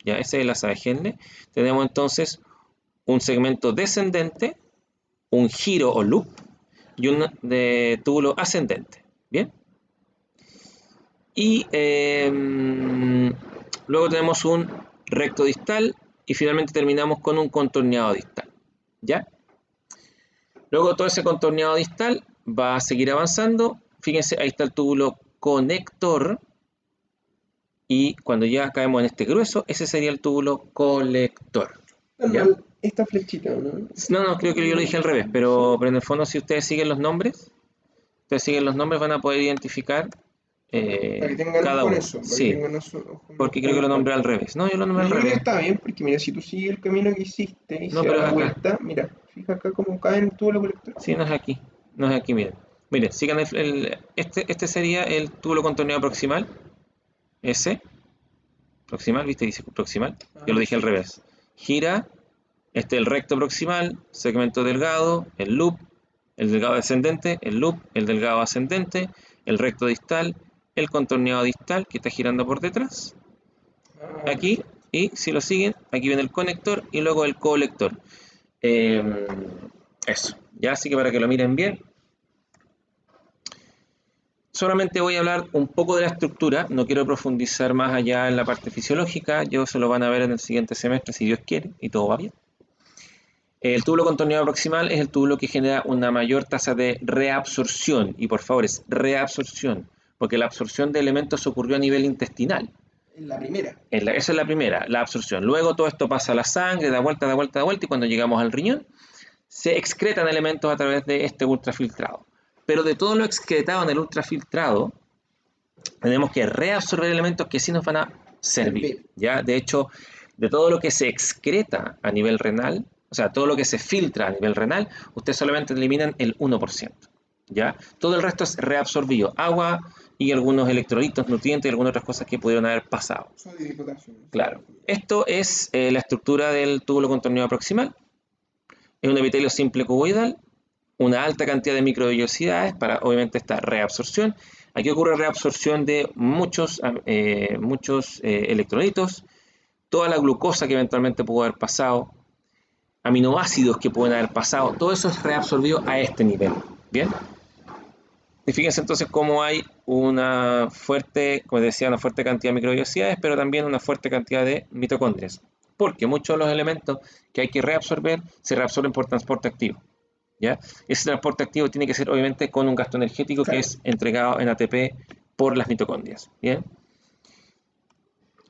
ya, ese es el asa de Henle. Tenemos entonces un segmento descendente, un giro o loop y un de túbulo ascendente. Bien. Y luego tenemos un recto distal y finalmente terminamos con un contorneado distal. ¿Ya? Luego todo ese contorneado distal va a seguir avanzando. Fíjense, ahí está el túbulo conector. Y cuando ya caemos en este grueso, ese sería el túbulo colector. ¿Ya? Esta flechita, ¿no? No, creo que yo lo dije al revés, pero en el fondo si ustedes siguen los nombres, van a poder identificar Para que tengan cada ojo en uno. eso, para que Sí, tengan ojo porque creo que lo nombré al revés. No, yo lo nombré No, al yo creo que revés. está bien, porque mira, si tú sigues el camino que hiciste y No, se da pero la es acá. vuelta, mira, fija acá cómo cae en todo lo colector. Sí, no es aquí. No es aquí, miren. Miren, sigan este sería el túbulo contorneado proximal. Ese. Proximal, ¿viste? Dice proximal. Ah, Yo lo dije al perfecto. revés. Gira. Este es el recto proximal, segmento delgado, el loop, el delgado descendente, el loop, el delgado ascendente, el recto distal, el contorneado distal que está girando por detrás. Ah, Aquí, perfecto. y si lo siguen, aquí viene el conector y luego el colector. Eh, Eso, ya así que para que lo miren bien, solamente voy a hablar un poco de la estructura, no quiero profundizar más allá en la parte fisiológica, yo se lo van a ver en el siguiente semestre si Dios quiere y todo va bien. El túbulo contorneado proximal es el túbulo que genera una mayor tasa de reabsorción, y por favor es reabsorción, porque la absorción de elementos ocurrió a nivel intestinal. En la primera. Esa es la primera, la absorción. Luego todo esto pasa a la sangre, da vuelta, da vuelta, da vuelta, y cuando llegamos al riñón, se excretan elementos a través de este ultrafiltrado. Pero de todo lo excretado en el ultrafiltrado, tenemos que reabsorber elementos que sí nos van a servir. Servir. ¿Ya? De hecho, de todo lo que se excreta a nivel renal, o sea, todo lo que se filtra a nivel renal, ustedes solamente eliminan el 1%. ¿Ya? Todo el resto es reabsorbido. Agua y algunos electrolitos, nutrientes y algunas otras cosas que pudieron haber pasado. Sodio y potasio. Claro. Esto es la estructura del túbulo contorneado proximal. Es un epitelio simple cuboidal, una alta cantidad de microvellosidades para obviamente esta reabsorción. Aquí ocurre reabsorción de muchos electrolitos, toda la glucosa que eventualmente pudo haber pasado, aminoácidos que pueden haber pasado, todo eso es reabsorbido a este nivel. Bien, y fíjense entonces cómo hay una fuerte, como decía, una fuerte cantidad de microvellosidades, pero también una fuerte cantidad de mitocondrias, porque muchos de los elementos que hay que reabsorber se reabsorben por transporte activo. ¿Ya? Ese transporte activo tiene que ser obviamente con un gasto energético que Claro. es entregado en ATP por las mitocondrias. ¿Bien?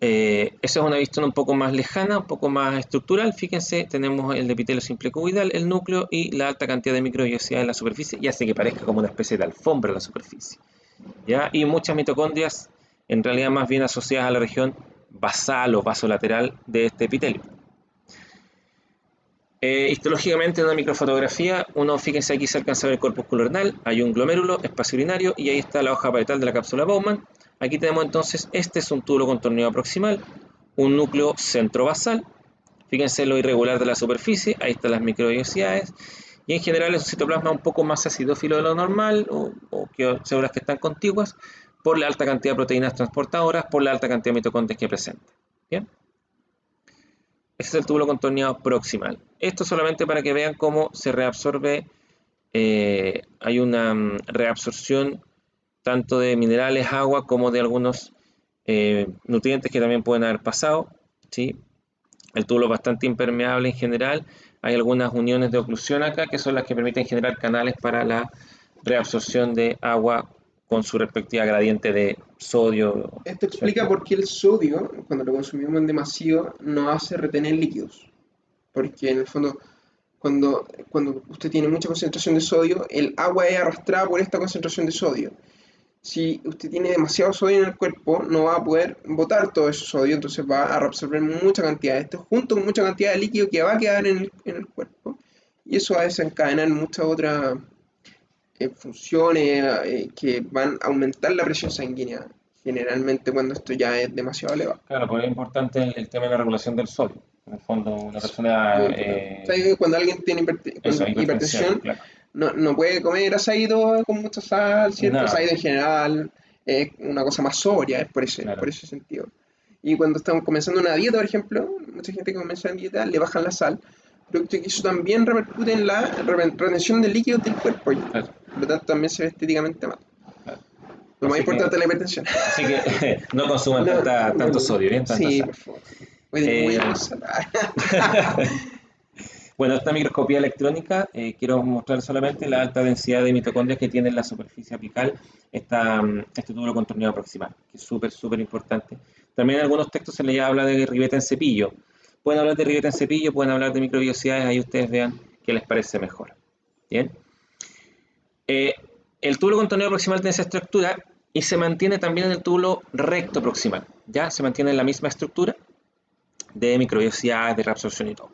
Esa es una visión un poco más lejana, un poco más estructural. Fíjense, tenemos el epitelio simple cuboidal, el núcleo y la alta cantidad de microvellosidad en la superficie, y hace que parezca como una especie de alfombra en la superficie. ¿Ya? Y muchas mitocondrias, en realidad más bien asociadas a la región basal o vasolateral de este epitelio. Histológicamente en una microfotografía, fíjense aquí se alcanza a ver el corpúsculo renal, hay un glomérulo, espacio urinario y ahí está la hoja parietal de la cápsula Bowman. Aquí tenemos entonces, este es un túbulo contorneado proximal, un núcleo centrovasal, fíjense lo irregular de la superficie, ahí están las microvellosidades y en general es un citoplasma un poco más acidófilo de lo normal o que células que están contiguas por la alta cantidad de proteínas transportadoras, por la alta cantidad de mitocondrias que presenta. ¿Bien? Ese es el túbulo contorneado proximal. Esto solamente para que vean cómo se reabsorbe, hay una reabsorción tanto de minerales, agua, como de algunos nutrientes que también pueden haber pasado. ¿Sí? El túbulo es bastante impermeable en general. Hay algunas uniones de oclusión acá que son las que permiten generar canales para la reabsorción de agua con su respectiva gradiente de sodio, Esto explica ¿cierto? por qué el sodio, cuando lo consumimos en demasío, no hace retener líquidos. Porque en el fondo, cuando usted tiene mucha concentración de sodio, el agua es arrastrada por esta concentración de sodio. Si usted tiene demasiado sodio en el cuerpo, no va a poder botar todo ese sodio, entonces va a reabsorber mucha cantidad de esto junto con mucha cantidad de líquido que va a quedar en el cuerpo. Y eso va a desencadenar muchas otras funciones que van a aumentar la presión sanguínea, generalmente cuando esto ya es demasiado elevado. Claro, pues es importante el tema de la regulación del sodio. En el fondo, una Es muy persona, importante. ¿Sabes que cuando alguien tiene eso, hipertensión, hipertensión, claro. no puede comer asaído con mucha sal, ¿cierto? Nada, Asaído en general es una cosa más sobria, es por claro. ese sentido. Y cuando estamos comenzando una dieta, por ejemplo, mucha gente que comienza en dieta le bajan la sal, pero que eso también repercute en la retención de líquidos del cuerpo y Claro, por lo tanto también se ve estéticamente mal. claro. Lo más Así que, importante es la hipertensión. así que no consuman No, tanto sodio, bien, tanta sí, sal. por favor. Hoy muy Eh, menos sal. bueno, esta microscopía electrónica, quiero mostrar solamente la alta densidad de mitocondrias que tiene en la superficie apical este túbulo contorneado proximal, que es súper, súper importante. También en algunos textos se le habla de ribeta en cepillo. Pueden hablar de ribeta en cepillo, pueden hablar de microvellosidades, ahí ustedes vean qué les parece mejor. Bien. Eh, el túbulo contorneado proximal tiene esa estructura y se mantiene también en el túbulo recto proximal. Ya se mantiene en la misma estructura de microvellosidades, de reabsorción y todo.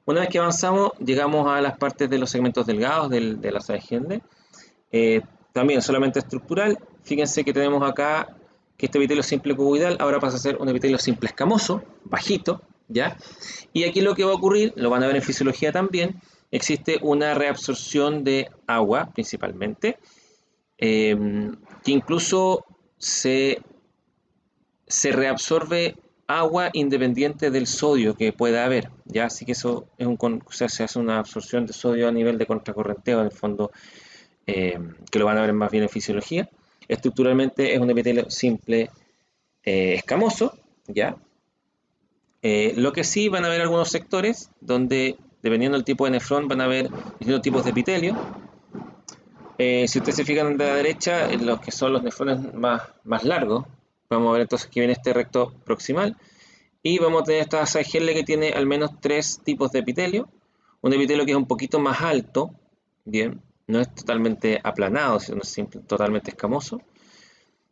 Una vez que avanzamos, llegamos a las partes de los segmentos delgados de la de Henle. También solamente estructural. Fíjense que tenemos acá que este epitelio simple cuboidal ahora pasa a ser un epitelio simple escamoso, bajito, ¿ya? Y aquí lo que va a ocurrir, lo van a ver en fisiología también, existe una reabsorción de agua principalmente, que incluso se reabsorbe agua independiente del sodio que pueda haber, ¿ya? Así que eso es o sea, se hace una absorción de sodio a nivel de contracorrenteo, en el fondo, que lo van a ver más bien en fisiología. Estructuralmente es un epitelio simple escamoso, ¿ya? Lo que sí van a ver algunos sectores donde, dependiendo del tipo de nefrón, van a ver distintos tipos de epitelio. Si ustedes se fijan de la derecha, en los que son los nefrones más largos, vamos a ver entonces que viene este recto proximal. Y vamos a tener esta asa de Henle que tiene al menos tres tipos de epitelio. Un epitelio que es un poquito más alto, bien, no es totalmente aplanado, sino totalmente escamoso,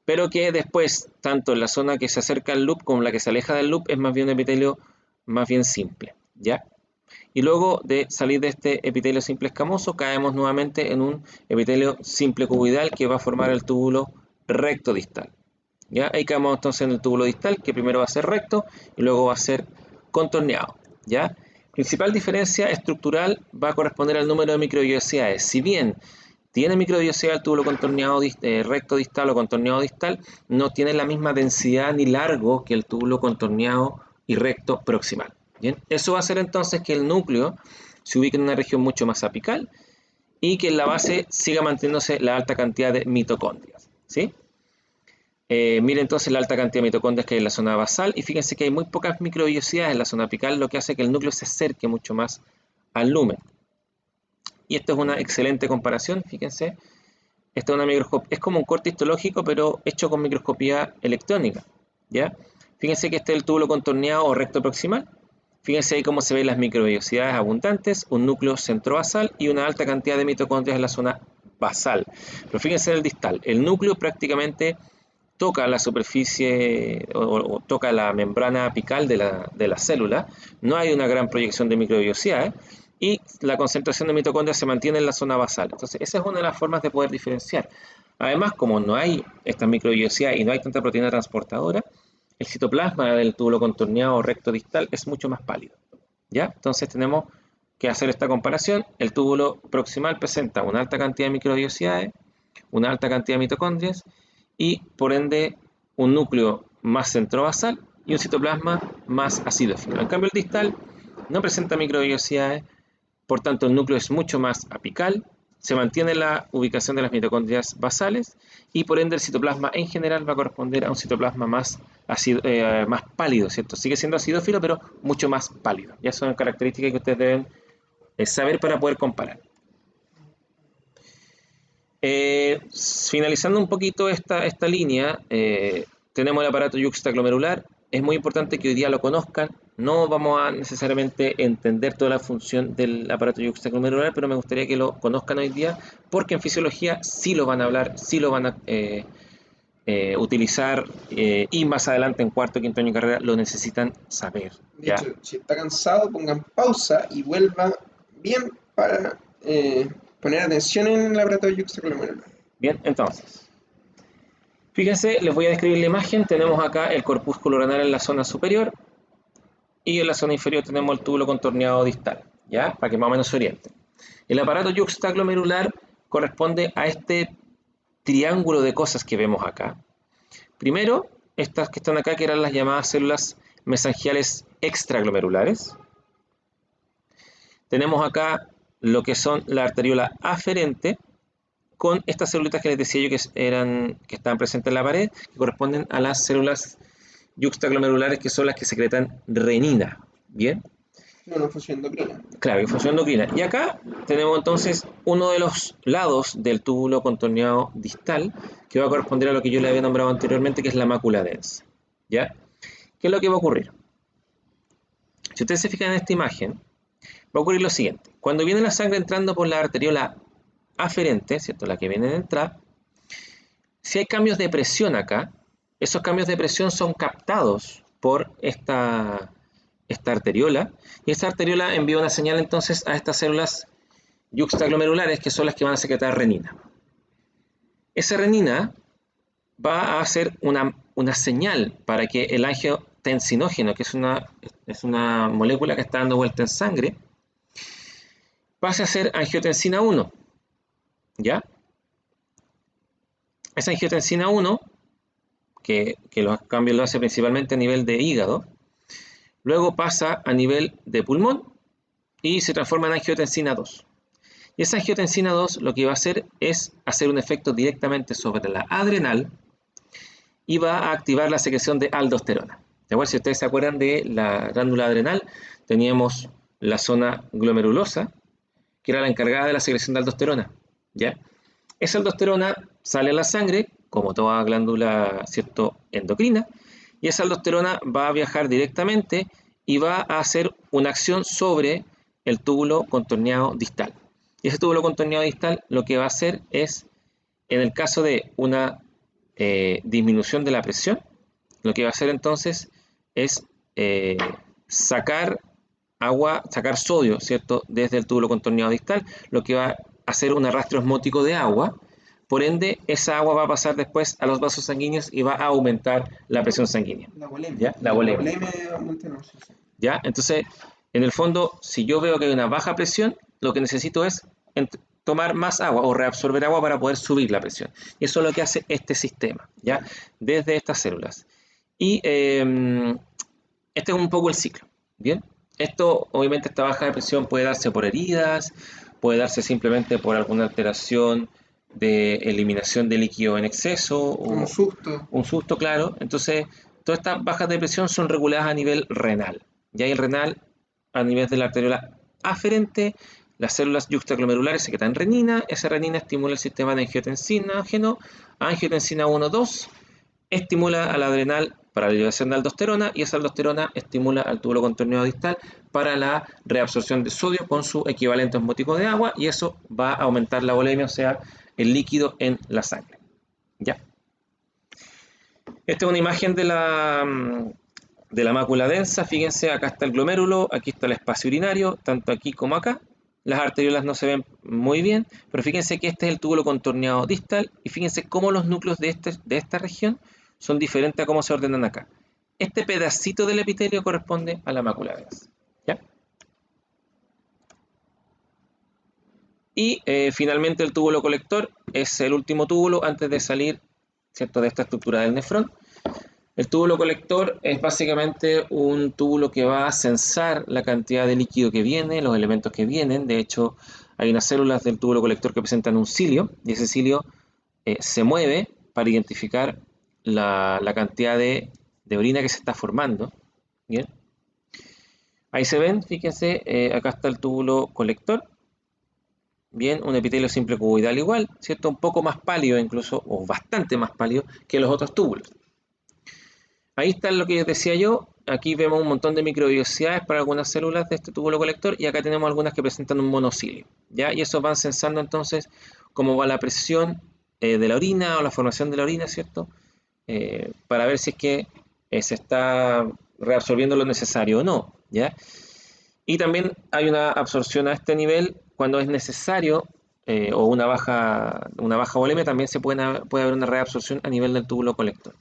pero que después, tanto en la zona que se acerca al loop como la que se aleja del loop, es más bien un epitelio más bien simple, ¿ya? Y luego de salir de este epitelio simple escamoso, caemos nuevamente en un epitelio simple cuboidal que va a formar el túbulo recto distal. ¿Ya? Ahí caemos entonces en el túbulo distal, que primero va a ser recto y luego va a ser contorneado. ¿Ya? Principal diferencia estructural va a corresponder al número de microvellosidades. Si bien tiene microvellosidad el túbulo contorneado recto distal o contorneado distal, no tiene la misma densidad ni largo que el túbulo contorneado y recto proximal. ¿Bien? Eso va a hacer entonces que el núcleo se ubique en una región mucho más apical y que en la base siga manteniéndose la alta cantidad de mitocondrias. ¿Sí? Miren entonces la alta cantidad de mitocondrias que hay en la zona basal y fíjense que hay muy pocas microvellosidades en la zona apical, lo que hace que el núcleo se acerque mucho más al lumen. Y esto es una excelente comparación, fíjense. Esta es una microscopía, es como un corte histológico, pero hecho con microscopía electrónica. ¿Ya? Fíjense que este es el túbulo contorneado o recto proximal. Fíjense ahí cómo se ven las microvellosidades abundantes, un núcleo centrobasal y una alta cantidad de mitocondrias en la zona basal. Pero fíjense en el distal, el núcleo prácticamente toca la superficie o toca la membrana apical de la célula, no hay una gran proyección de microvellosidades y la concentración de mitocondrias se mantiene en la zona basal. Entonces, esa es una de las formas de poder diferenciar. Además, como no hay estas microvellosidades y no hay tanta proteína transportadora, el citoplasma del túbulo contorneado recto distal es mucho más pálido. ¿Ya? Entonces, tenemos que hacer esta comparación. El túbulo proximal presenta una alta cantidad de microvellosidades, una alta cantidad de mitocondrias y por ende un núcleo más centrobasal y un citoplasma más acidófilo. En cambio el distal no presenta microvellosidades, por tanto el núcleo es mucho más apical, se mantiene la ubicación de las mitocondrias basales y por ende el citoplasma en general va a corresponder a un citoplasma más pálido, ¿cierto? Sigue siendo acidófilo pero mucho más pálido. Ya son características que ustedes deben saber para poder comparar. Finalizando un poquito esta línea, tenemos el aparato yuxtaglomerular. Es muy importante que hoy día lo conozcan. No vamos a necesariamente entender toda la función del aparato yuxtaglomerular, pero me gustaría que lo conozcan hoy día, porque en fisiología sí lo van a hablar, sí lo van a utilizar y más adelante en cuarto o quinto año de carrera lo necesitan saber. De ¿Ya? hecho, si está cansado, pongan pausa y vuelva bien para poner atención en el aparato yuxtacolomerular. Bien, entonces, fíjense, les voy a describir la imagen. Tenemos acá el corpúsculo renal en la zona superior y en la zona inferior tenemos el túbulo contorneado distal, ¿ya? Para que más o menos se orienten. El aparato yuxtaclomerular corresponde a este triángulo de cosas que vemos acá. Primero, estas que están acá, que eran las llamadas células mesangiales extraglomerulares. Tenemos acá lo que son la arteriola aferente, con estas celulitas que les decía yo que estaban presentes en la pared, que corresponden a las células yuxtaglomerulares, que son las que secretan renina. ¿Bien? Bueno, función endocrina. Claro, que función endocrina. Y acá tenemos entonces uno de los lados del túbulo contorneado distal, que va a corresponder a lo que yo le había nombrado anteriormente, que es la mácula densa. ¿Ya? ¿Qué es lo que va a ocurrir? Si ustedes se fijan en esta imagen, va a ocurrir lo siguiente. Cuando viene la sangre entrando por la arteriola aferente, ¿cierto? La que viene de entrar, si hay cambios de presión acá, esos cambios de presión son captados por esta arteriola, y esta arteriola envía una señal entonces a estas células yuxtaglomerulares, que son las que van a secretar renina. Esa renina va a hacer una señal para que el angiotensinógeno, que es una molécula que está dando vuelta en sangre, pase a ser angiotensina 1, ¿ya? Esa angiotensina 1, que los cambios lo hace principalmente a nivel de hígado, luego pasa a nivel de pulmón y se transforma en angiotensina 2. Y esa angiotensina 2 lo que va a hacer es hacer un efecto directamente sobre la adrenal y va a activar la secreción de aldosterona. ¿De acuerdo? Si ustedes se acuerdan de la glándula adrenal, teníamos la zona glomerulosa, que era la encargada de la secreción de aldosterona. ¿Ya? Esa aldosterona sale a la sangre, como toda glándula, ¿cierto?, endocrina, y esa aldosterona va a viajar directamente y va a hacer una acción sobre el túbulo contorneado distal. Y ese túbulo contorneado distal lo que va a hacer es, en el caso de una disminución de la presión, lo que va a hacer entonces es sacar agua, sacar sodio, ¿cierto?, desde el túbulo contorneado distal, lo que va a hacer un arrastre osmótico de agua. Por ende, esa agua va a pasar después a los vasos sanguíneos y va a aumentar la presión sanguínea. La volemia. ¿Ya? La volemia. ¿Ya? Entonces, en el fondo, si yo veo que hay una baja presión, lo que necesito es tomar más agua o reabsorber agua para poder subir la presión. Y eso es lo que hace este sistema, ¿ya? Desde estas células. Y este es un poco el ciclo, ¿bien? Esto, obviamente, esta baja de presión puede darse por heridas, puede darse simplemente por alguna alteración de eliminación de líquido en exceso, o un susto, claro. Entonces, todas estas bajas de presión son reguladas a nivel renal. Ya el renal, a nivel de la arteriola aferente, las células yuxtaglomerulares secretan renina, esa renina estimula el sistema de angiotensinógeno, angiotensina 1-2, estimula a la adrenal para la liberación de aldosterona y esa aldosterona estimula al túbulo contorneado distal para la reabsorción de sodio con su equivalente osmótico de agua, y eso va a aumentar la volemia, o sea, el líquido en la sangre. ¿Ya? Esta es una imagen de la mácula densa. Fíjense, acá está el glomérulo, aquí está el espacio urinario, tanto aquí como acá. Las arteriolas no se ven muy bien, pero fíjense que este es el túbulo contorneado distal y fíjense cómo los núcleos de esta región son diferentes a cómo se ordenan acá. Este pedacito del epitelio corresponde a la mácula densa. ¿Ya? Y finalmente el túbulo colector es el último túbulo antes de salir, ¿cierto?, de esta estructura del nefrón. El túbulo colector es básicamente un túbulo que va a censar la cantidad de líquido que viene, los elementos que vienen. De hecho, hay unas células del túbulo colector que presentan un cilio, y ese cilio se mueve para identificar la cantidad de orina que se está formando. ¿Bien? Ahí se ven, fíjense, acá está el túbulo colector. Bien, un epitelio simple cuboidal igual, ¿cierto? Un poco más pálido incluso, o bastante más pálido que los otros túbulos. Ahí está lo que decía yo. Aquí vemos un montón de microvellosidades para algunas células de este túbulo colector, y acá tenemos algunas que presentan un monocilio, ¿ya? Y eso van censando entonces cómo va la presión de la orina o la formación de la orina, ¿cierto?, para ver si es que se está reabsorbiendo lo necesario o no, ¿ya? Y también hay una absorción a este nivel cuando es necesario o una baja volemia, también puede haber una reabsorción a nivel del túbulo colector.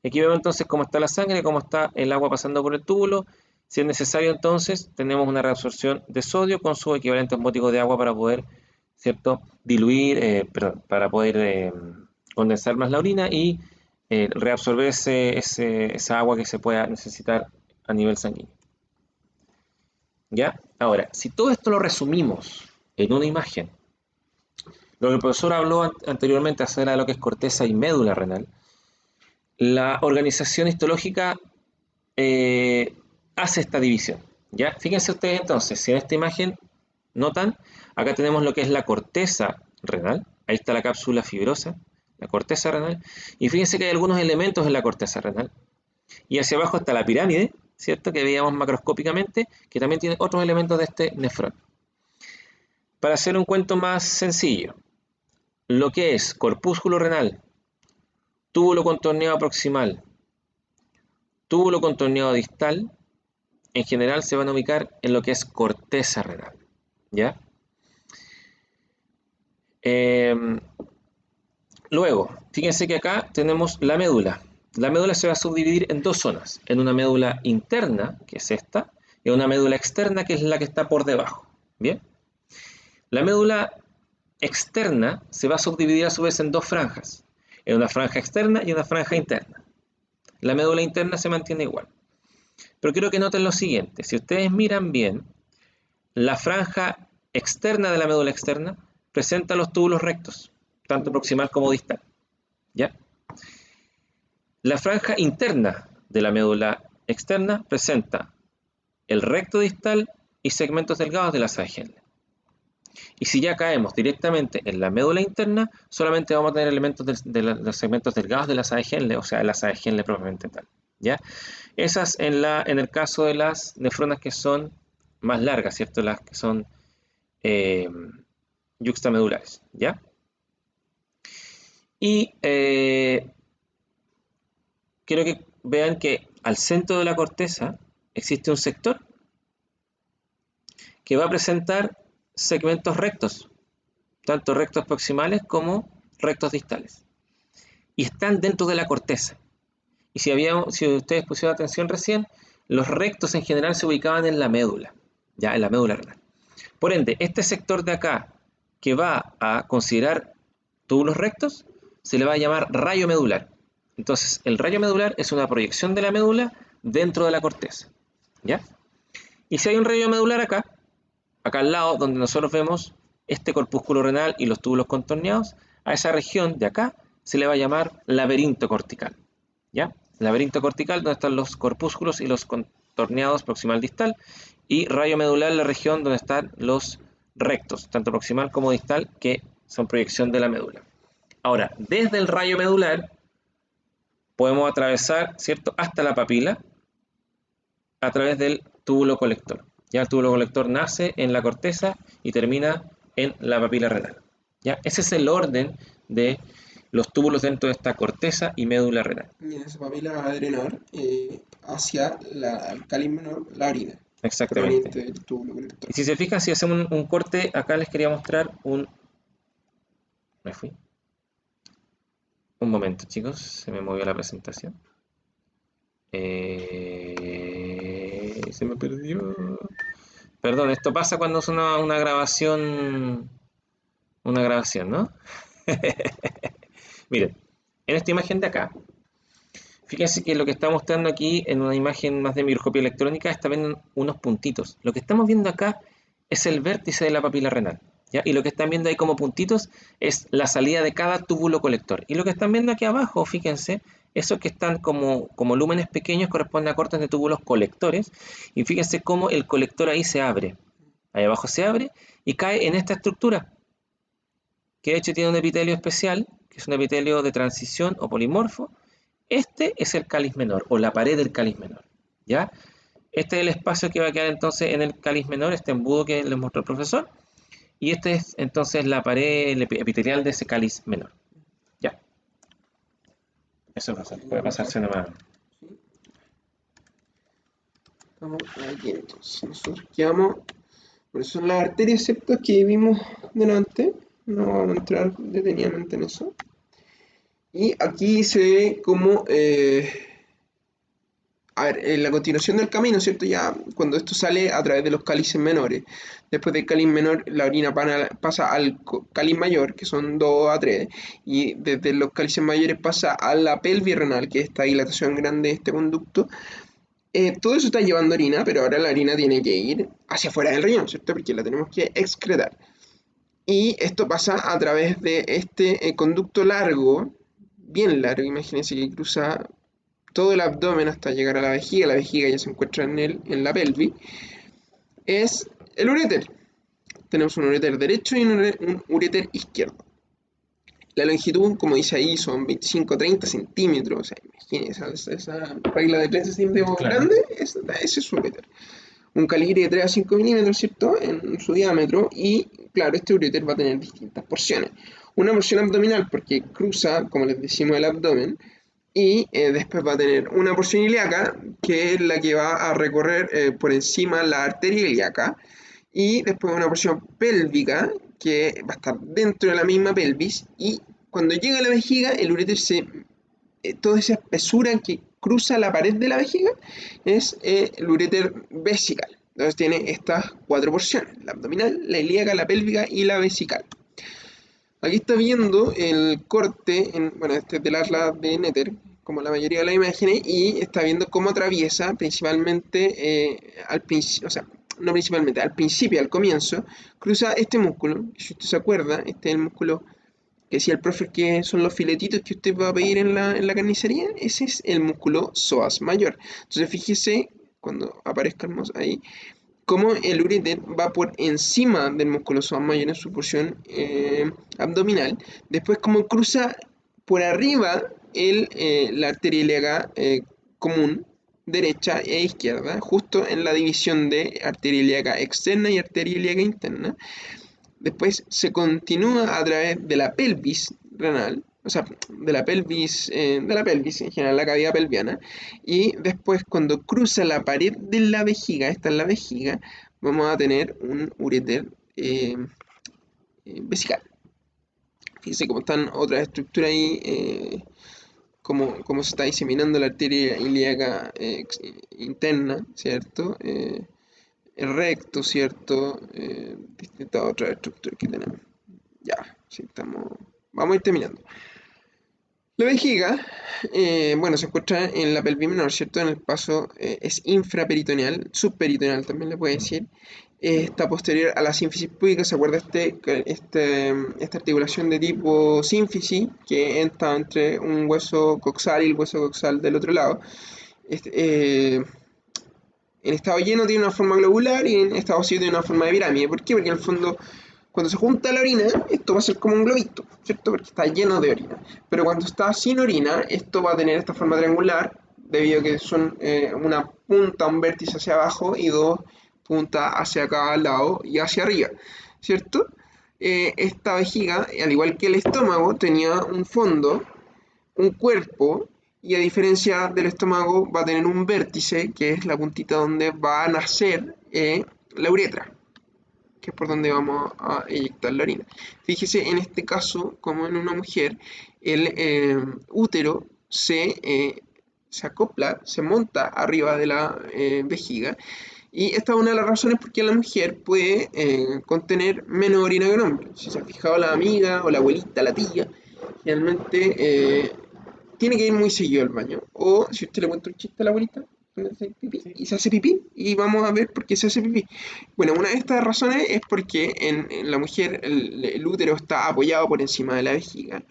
Aquí vemos entonces cómo está la sangre, cómo está el agua pasando por el túbulo. Si es necesario, entonces tenemos una reabsorción de sodio con su equivalente osmótico de agua para poder, ¿cierto?, diluir, perdón, para poder condensar más la orina y reabsorber esa agua que se pueda necesitar a nivel sanguíneo. ¿Ya? Ahora, si todo esto lo resumimos en una imagen, lo que el profesor habló anteriormente acerca de lo que es corteza y médula renal, la organización histológica hace esta división. ¿Ya? Fíjense ustedes entonces, si en esta imagen notan, acá tenemos lo que es la corteza renal, ahí está la cápsula fibrosa, la corteza renal, y fíjense que hay algunos elementos en la corteza renal, y hacia abajo está la pirámide, ¿cierto?, que veíamos macroscópicamente, que también tiene otros elementos de este nefrón. Para hacer un cuento más sencillo, lo que es corpúsculo renal, túbulo contorneado proximal, túbulo contorneado distal, en general se van a ubicar en lo que es corteza renal, ¿ya? Luego, fíjense que acá tenemos la médula. La médula se va a subdividir en dos zonas, en una médula interna, que es esta, y una médula externa, que es la que está por debajo, ¿bien? La médula externa se va a subdividir a su vez en dos franjas, en una franja externa y una franja interna. La médula interna se mantiene igual. Pero quiero que noten lo siguiente, si ustedes miran bien, la franja externa de la médula externa presenta los túbulos rectos, tanto proximal como distal, ¿ya? La franja interna de la médula externa presenta el recto distal y segmentos delgados de la saga Henle. Y si ya caemos directamente en la médula interna, solamente vamos a tener elementos de los segmentos delgados de la saga Henle, o sea, de la saga Henle propiamente tal, ¿ya? Esas en el caso de las nefronas que son más largas, ¿cierto? Las que son yuxtamedulares, ¿ya? Y quiero que vean que al centro de la corteza existe un sector que va a presentar segmentos rectos, tanto rectos proximales como rectos distales. Y están dentro de la corteza. Y si ustedes pusieron atención recién, los rectos en general se ubicaban en la médula, ya en la médula renal. Por ende, este sector de acá, que va a considerar túbulos rectos, se le va a llamar rayo medular. Entonces, el rayo medular es una proyección de la médula dentro de la corteza, ¿ya? Y si hay un rayo medular acá al lado, donde nosotros vemos este corpúsculo renal y los túbulos contorneados, a esa región de acá se le va a llamar laberinto cortical, ¿ya? Laberinto cortical, donde están los corpúsculos y los contorneados proximal distal, y rayo medular, la región donde están los rectos, tanto proximal como distal, que son proyección de la médula. Ahora, desde el rayo medular podemos atravesar, ¿cierto?, hasta la papila a través del túbulo colector. Ya el túbulo colector nace en la corteza y termina en la papila renal. ¿Ya? Ese es el orden de los túbulos dentro de esta corteza y médula renal. Y esa papila va a drenar hacia el cáliz menor, la orina, Exactamente. proveniente del túbulo colector. Y si se fijan, si hacemos un corte, acá les quería mostrar un... Me fui. Un momento, chicos, se me movió la presentación. Se me perdió. Perdón, esto pasa cuando es una grabación, ¿no? Miren, en esta imagen de acá, fíjense que lo que está mostrando aquí en una imagen más de microscopía electrónica está viendo unos puntitos. Lo que estamos viendo acá es el vértice de la papila renal, ¿ya? Y lo que están viendo ahí como puntitos es la salida de cada túbulo colector. Y lo que están viendo aquí abajo, fíjense, esos que están como lúmenes pequeños corresponden a cortes de túbulos colectores. Y fíjense cómo el colector ahí se abre. Ahí abajo se abre y cae en esta estructura, que de hecho tiene un epitelio especial, que es un epitelio de transición o polimorfo. Este es el cáliz menor, o la pared del cáliz menor, ¿ya? Este es el espacio que va a quedar entonces en el cáliz menor, este embudo que les mostró el profesor, y este es entonces la pared epitelial de ese cáliz menor, ¿ya? Eso pasa, puede pasarse nomás. Estamos aquí entonces. Nosotros quedamos. Por eso son las arterias septas que vimos delante. No vamos a entrar detenidamente en eso. Y aquí se ve como, a ver, en la continuación del camino, ¿cierto? Ya cuando esto sale a través de los cálices menores. Después del cáliz menor, la orina pasa al cáliz mayor, que son 2 a 3. Y desde los cálices mayores pasa a la pelvis renal, que es esta dilatación grande de este conducto. Todo eso está llevando orina, pero ahora la orina tiene que ir hacia afuera del riñón, ¿cierto? Porque la tenemos que excretar. Y esto pasa a través de este conducto largo, bien largo, imagínense que cruza todo el abdomen hasta llegar a la vejiga ya se encuentra en la pelvis, es el uréter. Tenemos un uréter derecho y un uréter izquierdo. La longitud, como dice ahí, son 25-30 centímetros. O sea, imagínense esa regla de 13 centímetros grande, ese es su uréter. Un calibre de 3 a 5 milímetros, ¿cierto? En su diámetro. Y claro, este uréter va a tener distintas porciones. Una porción abdominal porque cruza, como les decimos, el abdomen. Y después va a tener una porción ilíaca, que es la que va a recorrer por encima la arteria ilíaca. Y después una porción pélvica, que va a estar dentro de la misma pelvis. Y cuando llega a la vejiga, el uréter toda esa espesura que cruza la pared de la vejiga es el uréter vesical. Entonces tiene estas 4 porciones: la abdominal, la ilíaca, la pélvica y la vesical. Aquí está viendo el corte, bueno, este es del atlas de Netter, como la mayoría de las imágenes, y está viendo cómo atraviesa principalmente, al principio, o sea, no principalmente, al principio, al comienzo, cruza este músculo. Si usted se acuerda, este es el músculo que decía el profe que son los filetitos que usted va a pedir en la carnicería. Ese es el músculo psoas mayor. Entonces fíjese, cuando aparezcamos ahí, cómo el uréter va por encima del músculo psoas mayor en su porción abdominal. Después cómo cruza por arriba la arteria ilíaca común, derecha e izquierda, justo en la división de arteria ilíaca externa y arteria ilíaca interna. Después se continúa a través de la pelvis renal, o sea, de la pelvis en general, la cavidad pelviana. Y después, cuando cruza la pared de la vejiga, esta es la vejiga, vamos a tener un uréter vesical. Fíjense cómo están otras estructuras ahí, cómo se está diseminando la arteria ilíaca interna, ¿cierto? El recto, ¿cierto? Distintas otras estructuras que tenemos. Ya, sí, vamos a ir terminando. La vejiga, bueno, se encuentra en la pelvis menor, ¿cierto? En el paso es infraperitoneal, subperitoneal también le puede decir. Está posterior a la sínfisis púbica. ¿Se acuerda esta articulación de tipo sínfisis que entra entre un hueso coxal y el hueso coxal del otro lado? En estado lleno tiene una forma globular y en estado vacío tiene una forma de pirámide. ¿Por qué? Porque en el fondo, cuando se junta la orina, esto va a ser como un globito, ¿cierto? Porque está lleno de orina. Pero cuando está sin orina, esto va a tener esta forma triangular, debido a que son una punta, un vértice hacia abajo y dos puntas hacia cada lado y hacia arriba, ¿cierto? Esta vejiga, al igual que el estómago, tenía un fondo, un cuerpo, y a diferencia del estómago va a tener un vértice, que es la puntita donde va a nacer la uretra, que es por donde vamos a eyectar la orina. Fíjese, en este caso, como en una mujer, el útero se acopla, se monta arriba de la vejiga, y esta es una de las razones por qué la mujer puede contener menos orina que el hombre. Si se ha fijado la amiga o la abuelita, la tía, generalmente tiene que ir muy seguido al baño. O si usted le cuenta un chiste a la abuelita, pipí, y se hace pipí, y vamos a ver por qué se hace pipí. Bueno, una de estas razones es porque en la mujer el útero está apoyado por encima de la vejiga.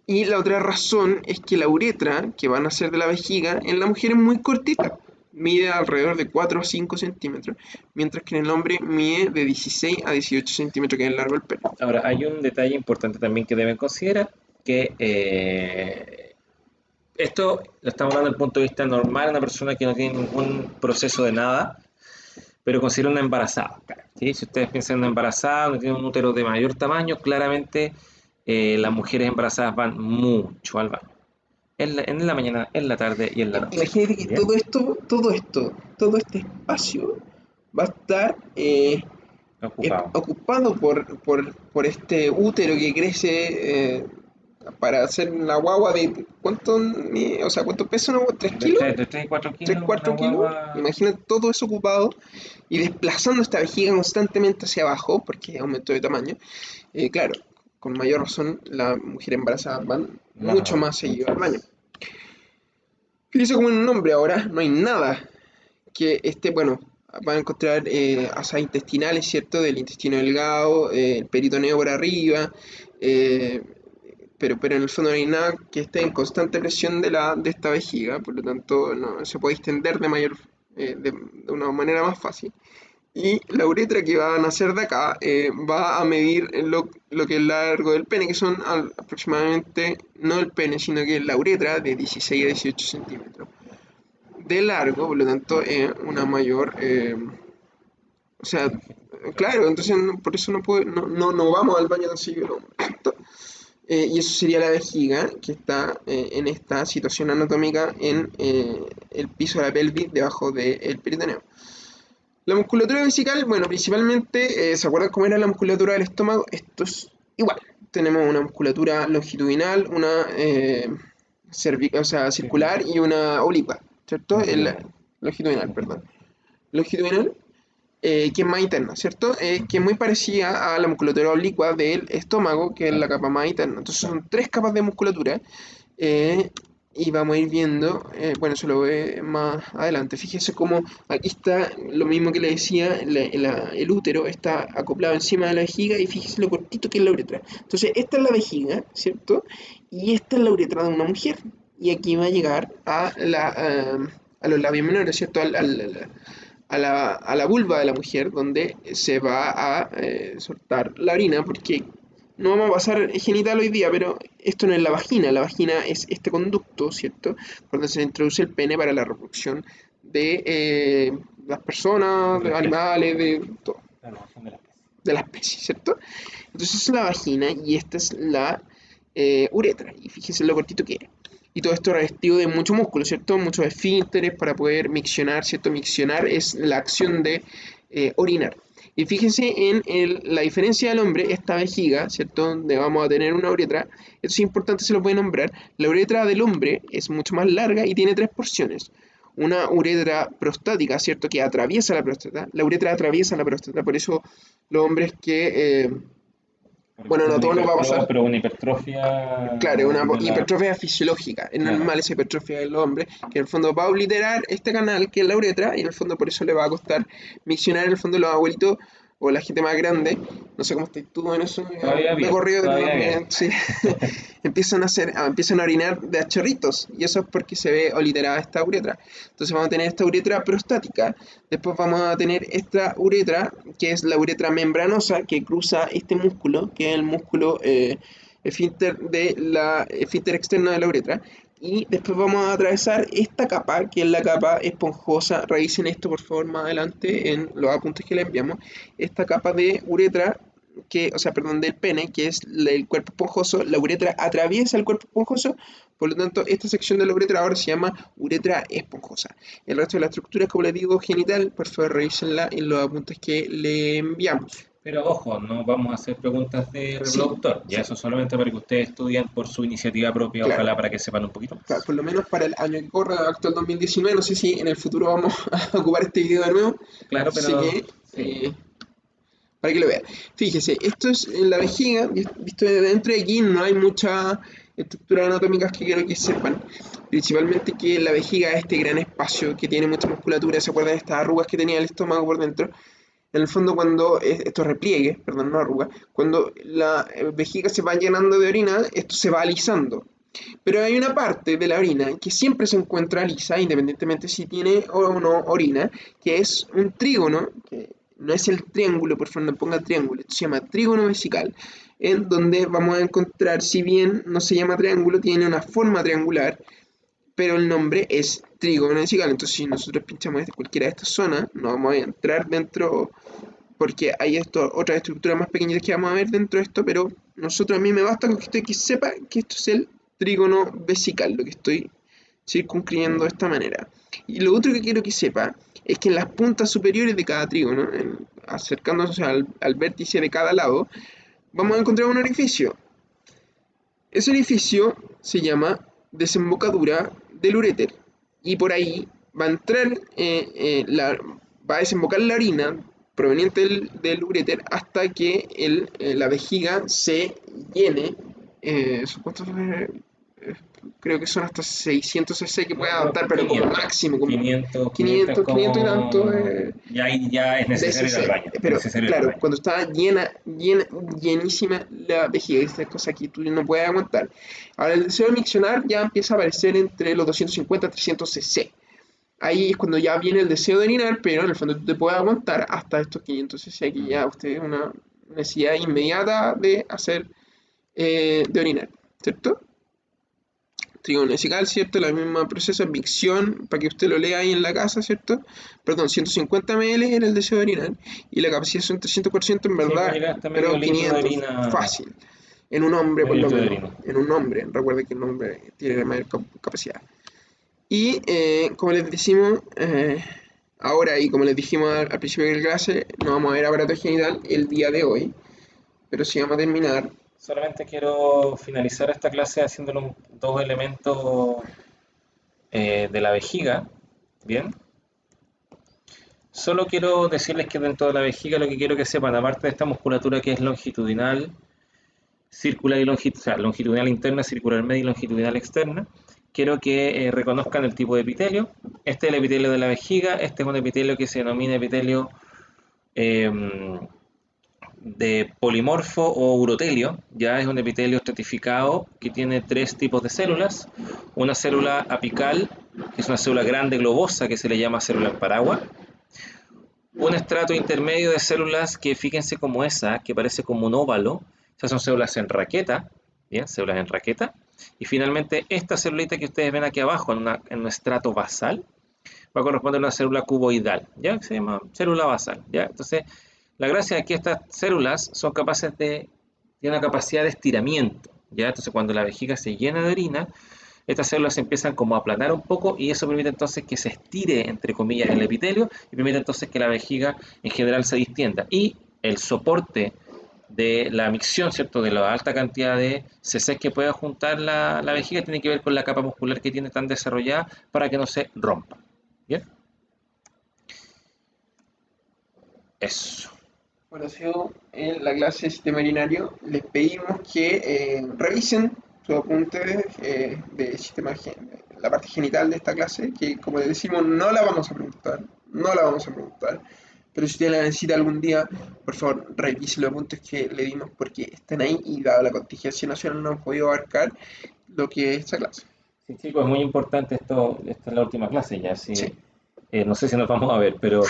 Y la otra razón es que la uretra, que van a ser de la vejiga, en la mujer es muy cortita. Mide alrededor de 4 a 5 centímetros, mientras que en el hombre mide de 16 a 18 centímetros, que es el largo del pelo. Ahora, hay un detalle importante también que deben considerar, que esto lo estamos hablando desde el punto de vista normal, una persona que no tiene ningún proceso de nada, pero considera una embarazada. ¿Sí? Si ustedes piensan en una embarazada, no tiene un útero de mayor tamaño, claramente las mujeres embarazadas van mucho al baño. en la mañana, en la tarde y en la noche. Imagínate que ¿Ya? todo este espacio va a estar Ocupado. ocupado por este útero que crece para hacer la guagua de o sea, ¿cuánto pesa una guagua? ¿3 kilos? De 3 y 4 3 kilos una 4 kilos. guagua. Imagina todo eso ocupado y desplazando esta vejiga constantemente hacia abajo porque aumentó de tamaño. Claro, con mayor razón las mujeres embarazadas van Más mucho abajo, más seguido mucho al baño. más. Fíjese como en un nombre ahora, no hay nada que esté, bueno, van a encontrar asas intestinales, ¿cierto? Del intestino delgado, el peritoneo por arriba, eh, pero en el fondo no hay nada que esté en constante presión de esta vejiga, por lo tanto no se puede extender de una manera más fácil. Y la uretra que va a nacer de acá va a medir lo que es el largo del pene, que son aproximadamente, no el pene, sino que la uretra de 16 a 18 centímetros de largo, por lo tanto una mayor, o sea, Claro. claro, entonces por eso no vamos al baño tan seguido el hombre, ¿cierto? Y eso sería la vejiga que está en esta situación anatómica en el piso de la pelvis debajo del peritoneo. La musculatura vesical, bueno, principalmente, ¿se acuerdan cómo era la musculatura del estómago? Esto es igual. Tenemos una musculatura longitudinal, una o sea, Sí, sí. circular y una oblicua, ¿cierto? Longitudinal. Longitudinal, perdón. Longitudinal, que es más interna, ¿cierto? Que es Ujú. muy parecida a la musculatura oblicua del estómago, que es la Claro, capa más interna. Entonces claro. son tres capas de musculatura eh, y vamos a ir viendo, bueno, eso lo ve más adelante. Fíjese cómo aquí está lo mismo que le decía, el útero está acoplado encima de la vejiga y fíjese lo cortito que es la uretra. Entonces, esta es la vejiga, ¿cierto? Y esta es la uretra de una mujer. Y aquí va a llegar a los labios menores, ¿cierto? A la vulva de la mujer, donde se va a soltar la orina, porque no vamos a pasar genital hoy día, pero esto no es la vagina es este conducto, ¿cierto? Por donde se introduce el pene para la reproducción de las personas, De de la los especie. animales, de todo, La evolución de la especie. de la especie, ¿cierto? Entonces es la vagina y esta es la uretra, y fíjense lo cortito que es. Y todo esto revestido de mucho músculo, ¿cierto? Muchos esfínteres para poder miccionar, ¿cierto? Miccionar es la acción de orinar. Y fíjense en la diferencia del hombre, esta vejiga, ¿cierto? Donde vamos a tener una uretra. Esto es importante, se lo puede nombrar. La uretra del hombre es mucho más larga y tiene tres porciones. Una uretra prostática, ¿cierto? Que atraviesa la próstata. La uretra atraviesa la próstata, por eso los hombres que, bueno, no a todos nos va a pasar, Pero una hipertrofia claro, es una de la. hipertrofia fisiológica, es Claro. normal esa hipertrofia del hombre, que en el fondo va a obliterar este canal que es la uretra y en el fondo por eso le va a costar miccionar en el fondo los abuelitos o la gente más grande, no sé cómo estás tú en eso, Todavía de bien, corrido todavía bien. también, sí, empiezan a orinar de a chorritos y eso es porque se ve obliterada esta uretra. Entonces vamos a tener esta uretra prostática, después vamos a tener esta uretra que es la uretra membranosa que cruza este músculo, que es el músculo esfínter externo de la uretra. Y después vamos a atravesar esta capa, que es la capa esponjosa. Revisen esto, por favor, más adelante en los apuntes que le enviamos. Esta capa de uretra, o sea, perdón, del pene, que es el cuerpo esponjoso. La uretra atraviesa el cuerpo esponjoso. Por lo tanto, esta sección de la uretra ahora se llama uretra esponjosa. El resto de la estructura, como les digo, genital, por favor, revísenla en los apuntes que le enviamos. Pero ojo, no vamos a hacer preguntas de Sí, reproductor. Ya sí, eso solamente para que ustedes estudien por su iniciativa propia, claro. ojalá para que sepan un poquito Claro, más. por lo menos para el año que corre, actual 2019, no sé si en el futuro vamos a ocupar este video de nuevo, Claro, así pero que sí. para que lo vean. Fíjese, esto es en la vejiga, visto de dentro de aquí no hay muchas estructuras anatómicas que quiero que sepan, principalmente que la vejiga es este gran espacio que tiene mucha musculatura, ¿se acuerdan de estas arrugas que tenía el estómago por dentro? En el fondo, cuando estos repliegues, perdón, no arrugas, cuando la vejiga se va llenando de orina, esto se va alisando. Pero hay una parte de la orina que siempre se encuentra lisa, independientemente si tiene o no orina, que es un trígono, que no es el triángulo, por favor no ponga triángulo, esto se llama trígono vesical, en donde vamos a encontrar, si bien no se llama triángulo, tiene una forma triangular, pero el nombre es trígono vesical. Entonces, si nosotros pinchamos desde cualquiera de estas zonas, no vamos a entrar dentro porque hay otras estructuras más pequeñas que vamos a ver dentro de esto, pero a mí me basta con que usted sepa que esto es el trígono vesical, lo que estoy circunscribiendo de esta manera. Y lo otro que quiero que sepa es que en las puntas superiores de cada trígono, acercándose al vértice de cada lado, vamos a encontrar un orificio. Ese orificio se llama desembocadura del uréter y por ahí va a entrar, va a desembocar la orina proveniente del uréter hasta que la vejiga se llene. ¿Cuántos, creo que son hasta 600 cc que puede No, creo adaptar, que pero como 500. máximo, como 500 es 500 y tanto como... Ya, ya es de necesario ir al cc. baño. Es Pero necesario ir al claro, baño. cuando está llenísima la vejiga, esta cosa que tú no puedes aguantar. Ahora, el deseo de miccionar ya empieza a aparecer entre los 250 y 300 cc. Ahí es cuando ya viene el deseo de orinar, pero en el fondo tú te puedes aguantar hasta estos 500 cc, que Mm. ya usted es una necesidad inmediata de hacer, de orinar, ¿cierto? Trigonesical, ¿cierto? La misma proceso, micción, para que usted lo lea ahí en la casa, ¿cierto? Perdón, 150 ml era el deseo de orinar y la capacidad son 300% en Sí, puede verdad, llegar hasta medio pero litro de 500, orina. fácil. En un hombre, por Medio lo litro de menos. orina. En un hombre, recuerde que un hombre tiene mayor capacidad. Y como les decimos, ahora y como les dijimos al principio de la clase, no vamos a ver aparato genital el día de hoy, pero sí vamos a terminar. Solamente quiero finalizar esta clase haciéndole dos elementos de la vejiga. Bien. Solo quiero decirles que dentro de la vejiga lo que quiero que sepan, aparte de esta musculatura que es longitudinal, circular y longitudinal interna, circular media y longitudinal externa, quiero que reconozcan el tipo de epitelio. Este es el epitelio de la vejiga, este es un epitelio que se denomina epitelio eh, de polimorfo o urotelio. Ya es un epitelio estratificado que tiene tres tipos de células. Una célula apical, que es una célula grande globosa que se le llama célula paraguas. Un estrato intermedio de células que, fíjense como esa, que parece como un óvalo. Esas son células en raqueta, bien, células en raqueta. Y finalmente esta celulita que ustedes ven aquí abajo en un estrato basal va a corresponder a una célula cuboidal, ¿ya? Que se llama célula basal, ¿ya? Entonces, la gracia es que estas células son capaces tienen una capacidad de estiramiento, ¿ya? Entonces, cuando la vejiga se llena de orina, estas células se empiezan como a aplanar un poco y eso permite entonces que se estire, entre comillas, el epitelio y permite entonces que la vejiga en general se distienda. Y el soporte de la micción, ¿cierto? De la alta cantidad de cc que pueda juntar la vejiga tiene que ver con la capa muscular que tiene tan desarrollada para que no se rompa. ¿Bien? Eso. Bueno, ha sido en la clase de sistema urinario. Les pedimos que revisen su apunte de la parte genital de esta clase, que como les decimos, no la vamos a preguntar, no la vamos a preguntar. Pero si usted la necesita algún día, por favor, revise los apuntes que le dimos porque están ahí y dado la contingencia nacional no hemos podido abarcar lo que es esta clase. Sí, chicos, es muy importante esto. Esta es la última clase ya, Sí. sí. No sé si nos vamos a ver, pero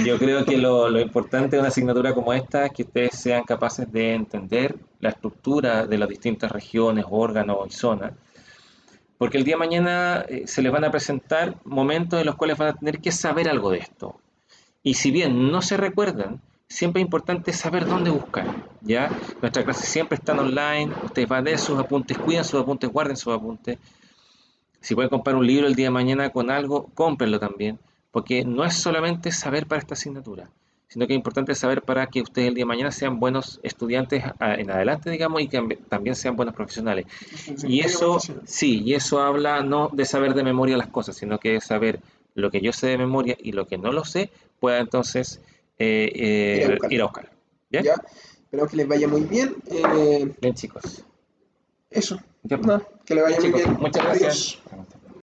yo creo que lo importante de una asignatura como esta es que ustedes sean capaces de entender la estructura de las distintas regiones, órganos y zonas, porque el día de mañana se les van a presentar momentos en los cuales van a tener que saber algo de esto. Y si bien no se recuerdan, siempre es importante saber dónde buscar, ¿ya? Nuestras clases siempre están online, ustedes van a ver sus apuntes, cuiden sus apuntes, guarden sus apuntes. Si pueden comprar un libro el día de mañana con algo, cómprenlo también, porque no es solamente saber para esta asignatura, sino que es importante saber para que ustedes el día de mañana sean buenos estudiantes en adelante, digamos, y que también sean buenos profesionales. Nuestro Y desempeño eso, profesional. sí, y eso habla no de saber de memoria las cosas, sino que de saber lo que yo sé de memoria y lo que no lo sé, pueda entonces Ir a buscarlo. ir a buscar. ¿Bien? ¿Ya? Espero que les vaya muy bien. Bien, chicos. Eso. Ya, pues. Nada, que le Ya, vaya muy chicos. bien. Muchas gracias. Adiós.